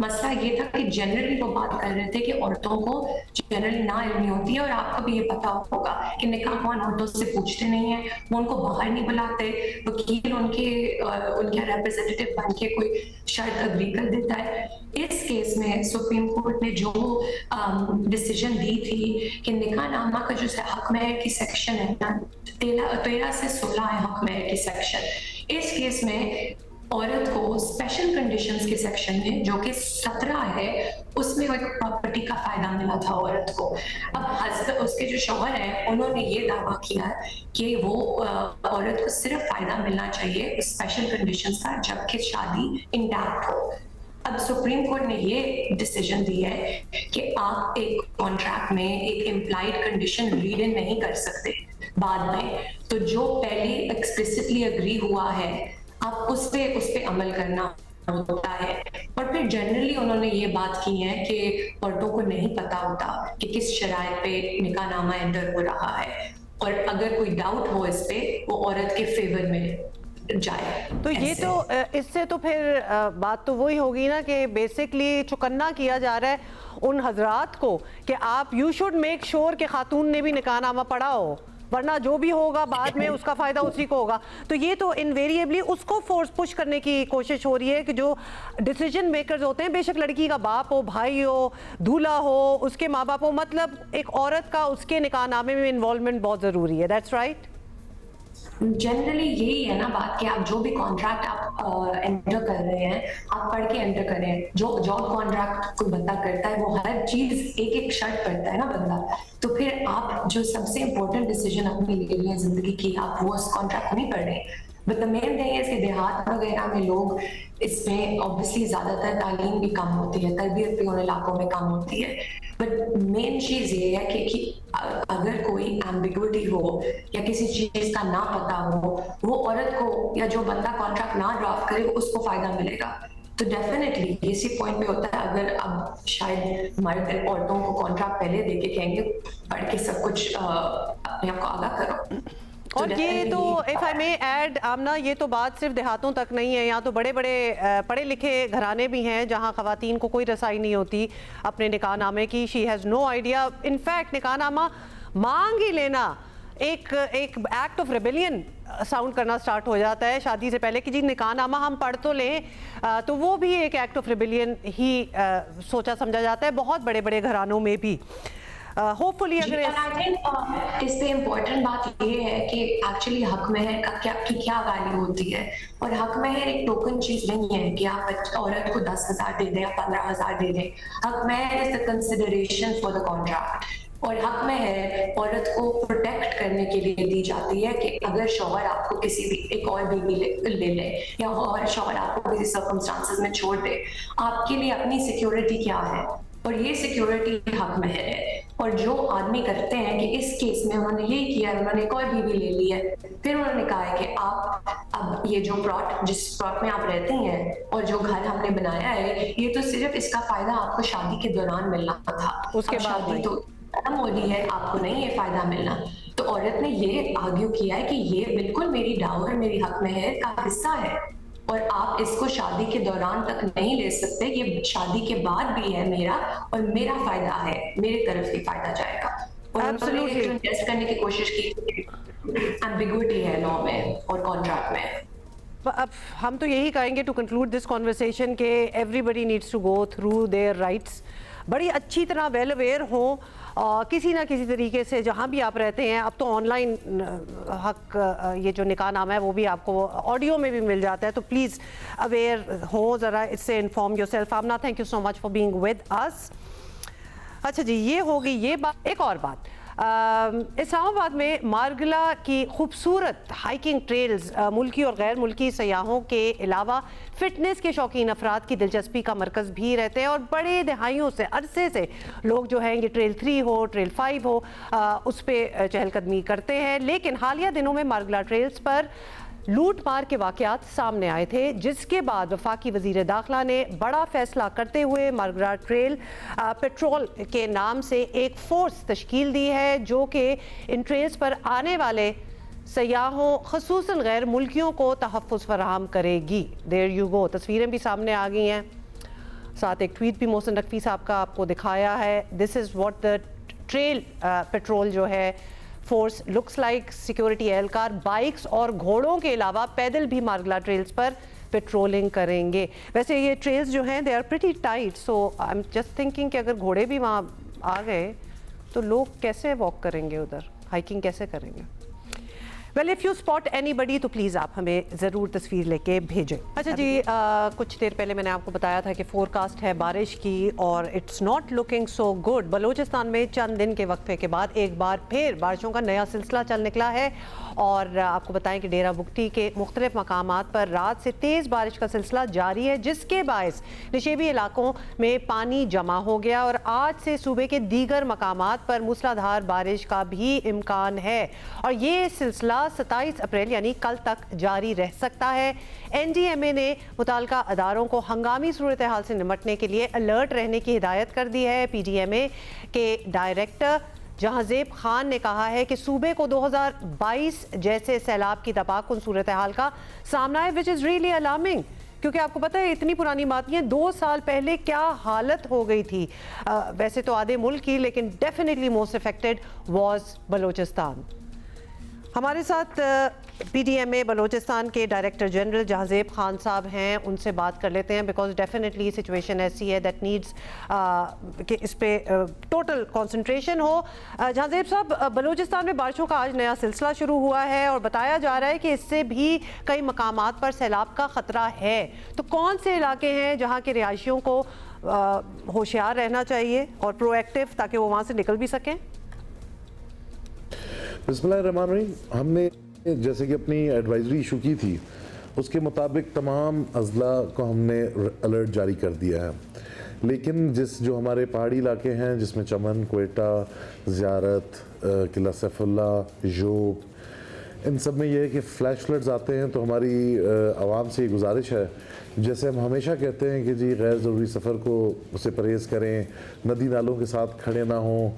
O: मसला ये था कि जनरली वो बात कर रहे थे कि औरतों को जनरली ना इल्मी होती है, और आपको भी ये पता होगा कि निकाह कौन औरतों से पूछते नहीं है, वो उनको बाहर नहीं बुलाते, वकील उनके रिप्रेजेंटेटिव बन के कोई शर्त अग्री कर देता है। इस केस में सुप्रीम कोर्ट ने जो डिसीजन दी थी कि निकाह नामा का जो हक महर की सेक्शन है ना 13 से 16 है हक महर की सेक्शन, इस केस में औरत को स्पेशल कंडीशंस के सेक्शन में जो कि 17 है उसमें एक प्रॉपर्टी का फायदा मिला था औरत को। अब हस्बैंड उसके जो शौहर हैं उन्होंने ये दावा किया कि वो औरत को सिर्फ फायदा मिलना चाहिए स्पेशल कंडीशंस का जबकि शादी इंटैक्ट हो। अब सुप्रीम कोर्ट ने ये डिसीजन दिया है कि आप एक कॉन्ट्रैक्ट में एक इम्प्लाइड कंडीशन रीड इन नहीं कर सकते बाद में, तो जो पहले एक्सप्लिसिटली अग्री हुआ है आप उस पे अमल करना होता है। और फिर जनरली उन्होंने ये बात की है कि औरतों को नहीं पता होता कि किस शराइत पे निकाहनामा एंटर हो रहा है, और अगर कोई डाउट हो इस पे वो औरत के फेवर में जाए।
A: तो ये तो इससे तो फिर बात तो वही होगी ना कि बेसिकली चुकन्ना किया जा रहा है उन हजरात को कि आप यू शुड मेक श्योर कि खातून ने भी निकाहनामा पढ़ा हो, वरना जो भी होगा बाद में उसका फायदा उसी को होगा। तो ये तो इनवेरिएबली उसको फोर्स पुश करने की कोशिश हो रही है कि जो डिसीजन मेकर्स होते हैं, बेशक लड़की का बाप हो, भाई हो, दूल्हा हो, उसके माँ बाप हो, मतलब एक औरत का उसके निकाहनामे में इन्वॉल्वमेंट बहुत ज़रूरी है। That's right.
O: जनरली यही है ना बात कि आप जो भी कॉन्ट्रैक्ट आप एंटर कर रहे हैं आप पढ़ के एंटर कर रहे हैं। जो जॉब कॉन्ट्रैक्ट कोई बंदा करता है वो हर चीज एक एक शर्त पढ़ता है ना बंदा, तो फिर आप जो सबसे इम्पोर्टेंट डिसीजन अपनी ले रही है जिंदगी की आप वो उस कॉन्ट्रैक्ट को नहीं पढ़ रहे। बट द मेन थिंग है कि देहात वगैरह में लोग इसमें ऑब्वियसली ज्यादातर तालीम भी कम होती है, तरबियत भी उन इलाकों में कम होती है। बट मेन चीज ये है कि अगर कोई एम्बिग्विटी हो या किसी चीज का ना पता हो, वो औरत को या जो बंदा कॉन्ट्रैक्ट ना ड्राफ्ट करे उसको फायदा मिलेगा। तो डेफिनेटली इसी पॉइंट पे होता है, अगर अब शायद मर्द औरतों को कॉन्ट्रैक्ट पहले देके कहेंगे पढ़ के सब कुछ अपने आप को आगाह करो।
A: और ये तो इफ आई मे ऐड आमना, ये तो बात सिर्फ देहातों तक नहीं है, यहाँ तो बड़े बड़े पढ़े लिखे घराने भी हैं जहाँ ख़वातीन को कोई रसाई नहीं होती अपने निकाहनामे की। She has no idea. In fact निकाहनामा मांग ही लेना एक एक्ट ऑफ रेबेलियन साउंड करना स्टार्ट हो जाता है शादी से पहले कि जी निकाहनामा हम पढ़ तो लें, तो वो भी एक एक्ट ऑफ रेबेलियन ही सोचा समझा जाता है बहुत बड़े बड़े घरानों में भी। होपफुली अगर
O: इस पे इम्पोर्टेंट बात ये है कि एक्चुअली हक महर का क्या वैल्यू होती है, और हक महर एक टोकन चीज नहीं है कि आप औरत को 10,000 दे दें या 15,000 दे दें। हक महर is the consideration for the contract, और हक महर औरत को प्रोटेक्ट करने के लिए दी जाती है कि अगर शौहर आपको किसी भी एक और बीवी ले ले या और शौहर आपको किसी सर्कमस्टांसेस में छोड़ दे, आपके लिए अपनी सिक्योरिटी क्या है, और ये सिक्योरिटी हक महर है। और जो आदमी करते हैं कि इस केस में उन्होंने यही किया है, उन्होंने कोई बीवी ले ली है, फिर उन्होंने कहा है कि आप अब ये जो प्लॉट जिस प्लॉट में आप रहते हैं और जो घर हमने बनाया है, ये तो सिर्फ इसका फायदा आपको शादी के दौरान मिलना था,
A: उसके बाद
O: शादी तो खत्म हो रही है, आपको नहीं ये फायदा मिलना। तो औरत ने ये आर्ग्यू किया है कि ये बिल्कुल मेरी डावर, मेरी हक महर का हिस्सा है, और आप इसको शादी के दौरान तक नहीं ले सकते, ये शादी के बाद भी है मेरा, और मेरा फायदा है, मेरी तरफ से फायदा जाएगा। और उन्होंने टेस्ट करने की कोशिश की, एम्बिग्विटी है लॉ में और कॉन्ट्रैक्ट में।
A: अब हम तो यही कहेंगे टू कंक्लूड दिस कॉन्वर्सेशन कि everybody needs to go through their rights, बड़ी अच्छी तरह वेल अवेयर हों किसी ना किसी तरीके से जहाँ भी आप रहते हैं। अब तो ऑनलाइन हक ये जो निकाहनामा है वो भी आपको ऑडियो में भी मिल जाता है, तो प्लीज़ अवेयर हो ज़रा, इससे inform yourself. Aamna, thank you so much for being with us. अच्छा जी, ये होगी ये बात। एक और बात, इस्लामाबाद में मारगला की खूबसूरत हाइकिंग ट्रेल्स मुल्की और गैर मुल्की सयाहों के अलावा फिटनेस के शौकीन अफराद की दिलचस्पी का मरकज़ भी रहते हैं, और बड़े दहाइयों से अरसे से लोग जो हैं ये ट्रेल 3 हो, ट्रेल 5 हो, उस पर चहलकदमी करते हैं। लेकिन हालिया दिनों में मारगला ट्रेल्स पर लूट मार के वाक़यात सामने आए थे, जिसके बाद वफाकी वज़ीर दाखिला ने बड़ा फैसला करते हुए मारगला ट्रेल पेट्रोल के नाम से एक फोर्स तश्कील दी है, जो कि इन ट्रेल्स पर आने वाले सयाहों खसूसन गैर मुल्कियों को तहफ़्फ़ुज़ फराहम करेगी। देयर यू गो, तस्वीरें भी सामने आ गई हैं, साथ एक ट्वीट भी मोहसिन नकवी साहब का आपको दिखाया है। This is what the trail patrol जो है फोर्स लुक्स लाइक। सिक्योरिटी एहलकार बाइक्स और घोड़ों के अलावा पैदल भी मारगला ट्रेल्स पर पेट्रोलिंग करेंगे। वैसे ये ट्रेल्स जो हैं they are pretty tight, so I am just thinking कि अगर घोड़े भी वहाँ आ गए तो लोग कैसे वॉक करेंगे, उधर हाइकिंग कैसे करेंगे। Well if you spot anybody तो प्लीज़ आप हमें ज़रूर तस्वीर लेके भेजें। अच्छा जी, कुछ देर पहले मैंने आपको बताया था कि फोरकास्ट है बारिश की और it's not looking so good. Balochistan में चंद दिन के वक्फे के बाद एक बार फिर बारिशों का नया सिलसिला चल निकला है और आपको बताएं कि डेरा बुगटी के मुख्तलिफ मकामात पर रात से तेज़ बारिश का सिलसिला जारी है, जिसके बायस निशेबी इलाकों में पानी जमा हो गया और आज से सूबे के दीगर मकामात पर मूसलाधार बारिश का भी इम्कान है और ये सिलसिला 27 अप्रैल यानी कल तक जारी रह सकता है। NDMA ने मुताल्लिका अदारों को हंगामी सूरत हाल से निपटने के लिए अलर्ट रहने की हिदायत कर दी है। PDMA के डायरेक्टर जहांजेब खान ने कहा है कि सूबे को 2022 जैसे सैलाब की तबाहकुन सूरत हाल का सामना है, विच इज़ रियली अलार्मिंग, क्योंकि आपको पता है इतनी पुरानी बात नहीं है, 2 साल पहले क्या हालत हो गई थी। वैसे तो आधे मुल्क की, लेकिन definitely most affected was Balochistan. हमारे साथ PDMA बलूचिस्तान के डायरेक्टर जनरल जहांजेब खान साहब हैं, उनसे बात कर लेते हैं बिकॉज डेफिनेटली सिचुएशन ऐसी है दैट नीड्स कि इस पे टोटल कंसंट्रेशन हो। जहांजेब साहब, बलूचिस्तान में बारिशों का आज नया सिलसिला शुरू हुआ है और बताया जा रहा है कि इससे भी कई मकामात पर सैलाब का ख़तरा है, तो कौन से इलाके हैं जहाँ के रिहायशियों को होशियार रहना चाहिए और प्रोएक्टिव, ताकि वो वहाँ से निकल भी सकें?
P: बिस्मिल्लाहिर्रहमानिर्रहीम। हमने जैसे कि अपनी एडवाइजरी इशू की थी उसके मुताबिक तमाम अजला को हमने अलर्ट जारी कर दिया है, लेकिन जो हमारे पहाड़ी इलाके हैं जिसमें चमन, क्वेटा, ज़ियारत, किला सैफुल्ला, जोब, इन सब में यह है कि फ्लैश फ्लड्स आते हैं, तो हमारी आवाम से ये गुजारिश है, जैसे हम हमेशा कहते हैं कि जी गैर ज़रूरी सफ़र को उससे परहेज़ करें, नदी नालों के साथ खड़े ना हों।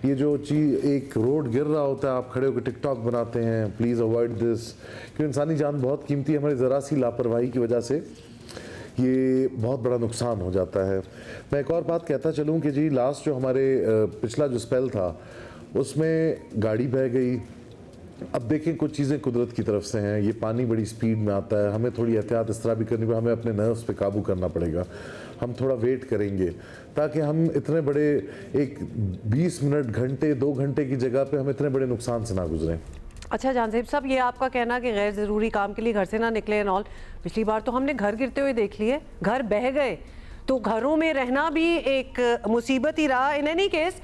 P: ये जो चीज़ एक रोड गिर रहा होता है, आप खड़े होकर टिकटॉक बनाते हैं, प्लीज़ अवॉइड दिस, क्योंकि इंसानी जान बहुत कीमती है, हमारी ज़रा सी लापरवाही की वजह से ये बहुत बड़ा नुकसान हो जाता है। मैं एक और बात कहता चलूँ कि जी लास्ट जो हमारे पिछला जो स्पेल था उसमें गाड़ी बह गई। अब देखें कुछ चीज़ें कुदरत की तरफ से हैं, ये पानी बड़ी स्पीड में आता है, हमें थोड़ी एहतियात इस तरह भी करनी पड़ेगी, हमें अपने नर्व्स पे काबू करना पड़ेगा, हम थोड़ा वेट करेंगे ताकि हम इतने बड़े एक 20 मिनट, घंटे, 2 घंटे की जगह पे हम इतने बड़े नुकसान से ना गुजरें।
A: अच्छा जहांजेब साहब, ये आपका कहना कि गैर ज़रूरी काम के लिए घर से ना निकले एंड ऑल, पिछली बार तो हमने घर गिरते हुए देख लिए, घर बह गए, तो घरों में रहना भी एक मुसीबत ही रहा। इन एनी केस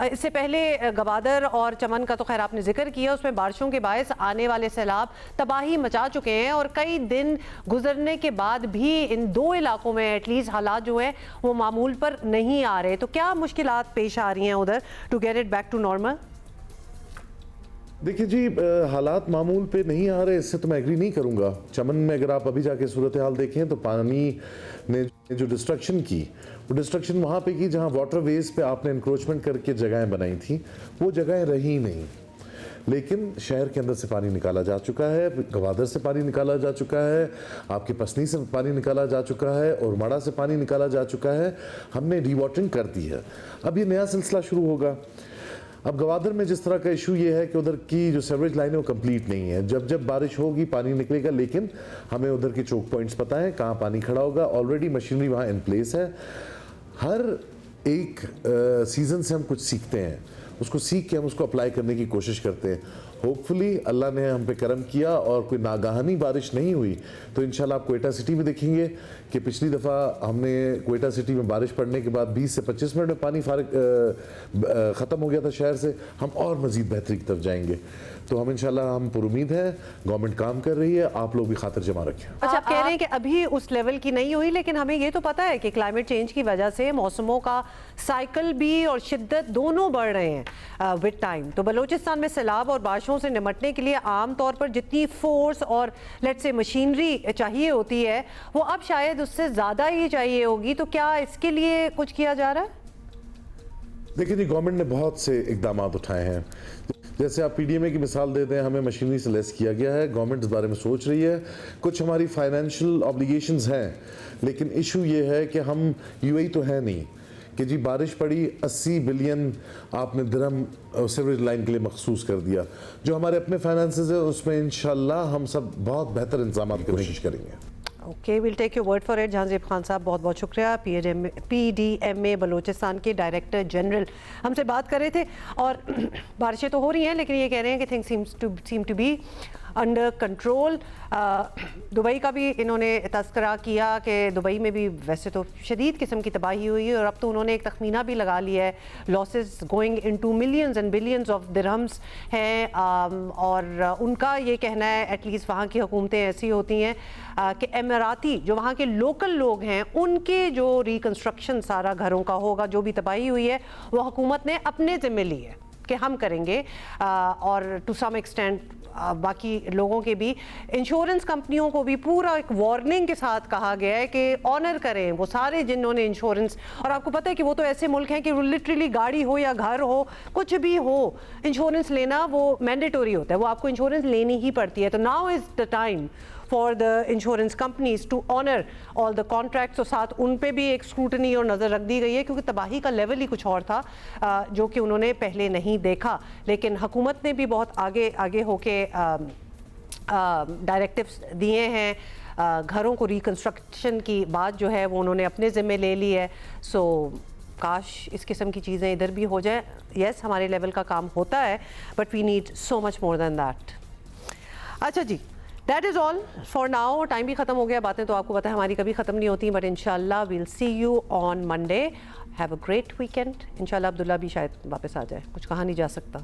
A: इससे पहले गवादर और चमन का तो खैर आपने जिक्र किया, उसमें बारिशों के बायस आने वाले सैलाब तबाही मचा चुके हैं और कई दिन गुजरने के बाद भी इन 2 इलाकों में एटलीस्ट हालात जो है वो मामूल पर नहीं आ रहे, तो क्या मुश्किलात पेश आ रही हैं उधर to get it back to normal?
P: देखिए जी, हालात मामूल पे नहीं आ रहे, इससे तो मैं एग्री नहीं करूंगा। चमन में अगर आप अभी जाके सूरत हाल देखें तो पानी ने जो डिस्ट्रक्शन की, वो डिस्ट्रक्शन वहाँ पे की जहाँ वाटर वेज पे आपने इंक्रोचमेंट करके जगहें बनाई थी, वो जगहें रही नहीं, लेकिन शहर के अंदर से पानी निकाला जा चुका है, गवादर से पानी निकाला जा चुका है, आपके पसनी से पानी निकाला जा चुका है और माड़ा से पानी निकाला जा चुका है, हमने रीवाटरिंग कर दी है। अब ये नया सिलसिला शुरू होगा। अब गवादर में जिस तरह का इशू ये है कि उधर की जो सीवरेज लाइन है वो कंप्लीट नहीं है, जब जब बारिश होगी पानी निकलेगा, लेकिन हमें उधर के चोक पॉइंट्स पता है कहाँ पानी खड़ा होगा, ऑलरेडी मशीनरी वहाँ इन प्लेस है। हर एक सीज़न से हम कुछ सीखते हैं, उसको सीख के हम उसको अप्लाई करने की कोशिश करते हैं। होपफुली अल्लाह ने हम पे करम किया और कोई नागाहानी बारिश नहीं हुई तो इंशाल्लाह आप क्वेटा सिटी में देखेंगे कि पिछली दफ़ा हमने क्वेटा सिटी में बारिश पड़ने के बाद 20 से 25 मिनट में पानी ख़त्म हो गया था शहर से, हम और मज़ीद बेहतरी की तरफ जाएंगे। तो हम इंशाल्लाह हम पुरुमीद है, गवर्नमेंट काम कर रही है, आप लोग भी खातिर जमा रखें।
A: अच्छा, आप कह रहे हैं कि अभी उस लेवल की नहीं हुई, लेकिन हमें ये तो पता है कि क्लाइमेट चेंज की वजह से मौसमों का साइकिल भी और शिद्दत दोनों बढ़ रहे हैं विद टाइम। तो बलूचिस्तान में सैलाब और बारिशों से निपटने के लिए आम तौर पर जितनी फोर्स और लेट्स से मशीनरी चाहिए होती है वो अब शायद उससे ज़्यादा ही चाहिए होगी, तो क्या इसके लिए कुछ किया जा रहा है?
P: देखिए जी, गवर्नमेंट ने बहुत से इकदाम उठाए हैं। जैसे आप पीडीएमए की मिसाल दे दें, हमें मशीनरी से लेस किया गया है, गवर्नमेंट इस बारे में सोच रही है। कुछ हमारी फाइनेंशियल ऑब्लिगेशंस हैं, लेकिन इशू ये है कि हम यूएई तो है नहीं कि जी बारिश पड़ी 80 बिलियन आपने दिरहम सीवरेज लाइन के लिए मखसूस कर दिया। जो हमारे अपने फाइनेंसेस है उसमें इंशाल्लाह हम सब बहुत बेहतर इंतजाम करने की कोशिश करेंगे।
A: Okay, will take your word for it. Jahanzeb Khan साहब, बहुत बहुत शुक्रिया। पीडीएमए बलूचिस्तान के डायरेक्टर जनरल हमसे बात कर रहे थे। और बारिशें तो हो रही हैं, लेकिन ये कह रहे हैं कि things seem to be under control. Dubai का भी इन्होंने तस्करा किया कि दुबई में भी वैसे तो शदीद किस्म की तबाही हुई है, और अब तो उन्होंने एक तखमीना भी लगा लिया है, losses going into millions and billions of dirhams हैं। और उनका ये कहना है, एटलीस्ट वहाँ की हुकूमतें ऐसी होती हैं कि एमिराती जो वहाँ के लोकल लोग हैं उनके जो रिकन्स्ट्रक्शन सारा घरों का होगा, जो भी तबाही हुई है वो हुकूमत ने अपने ज़िम्मे ली है कि हम करेंगे। और टू सम एक्सटेंट बाकी लोगों के भी, इंश्योरेंस कंपनियों को भी पूरा एक वार्निंग के साथ कहा गया है कि ऑनर करें वो सारे जिन्होंने इंश्योरेंस। और आपको पता है कि वो तो ऐसे मुल्क हैं कि लिटरली गाड़ी हो या घर हो, कुछ भी हो, इंश्योरेंस लेना वो मैंडेटरी होता है, वो आपको इंश्योरेंस लेनी ही पड़ती है। तो now is the time for the insurance companies to honour all the contracts. और साथ उन पे भी एक स्क्रूटनी और नज़र रख दी गई है, क्योंकि तबाही का लेवल ही कुछ और था जो कि उन्होंने पहले नहीं देखा। लेकिन हुकूमत ने भी बहुत आगे आगे होके डायरेक्टिव्स दिए हैं। घरों को रिकन्स्ट्रक्शन की बात जो है वो उन्होंने अपने ज़िम्मे ले ली है। सो काश इस किस्म की चीज़ें इधर भी हो जाए। यस, हमारे लेवल का काम होता है, but we need so much more than that. अच्छा जी, that is all for now. Time भी ख़त्म हो गया, बातें तो आपको पता है हमारी कभी ख़त्म नहीं होती, बट इंशाल्लाह we'll see you on Monday. Have a great weekend. इंशाल्लाह अब्दुल्ला भी शायद वापस आ जाए, कुछ कहा नहीं जा सकता।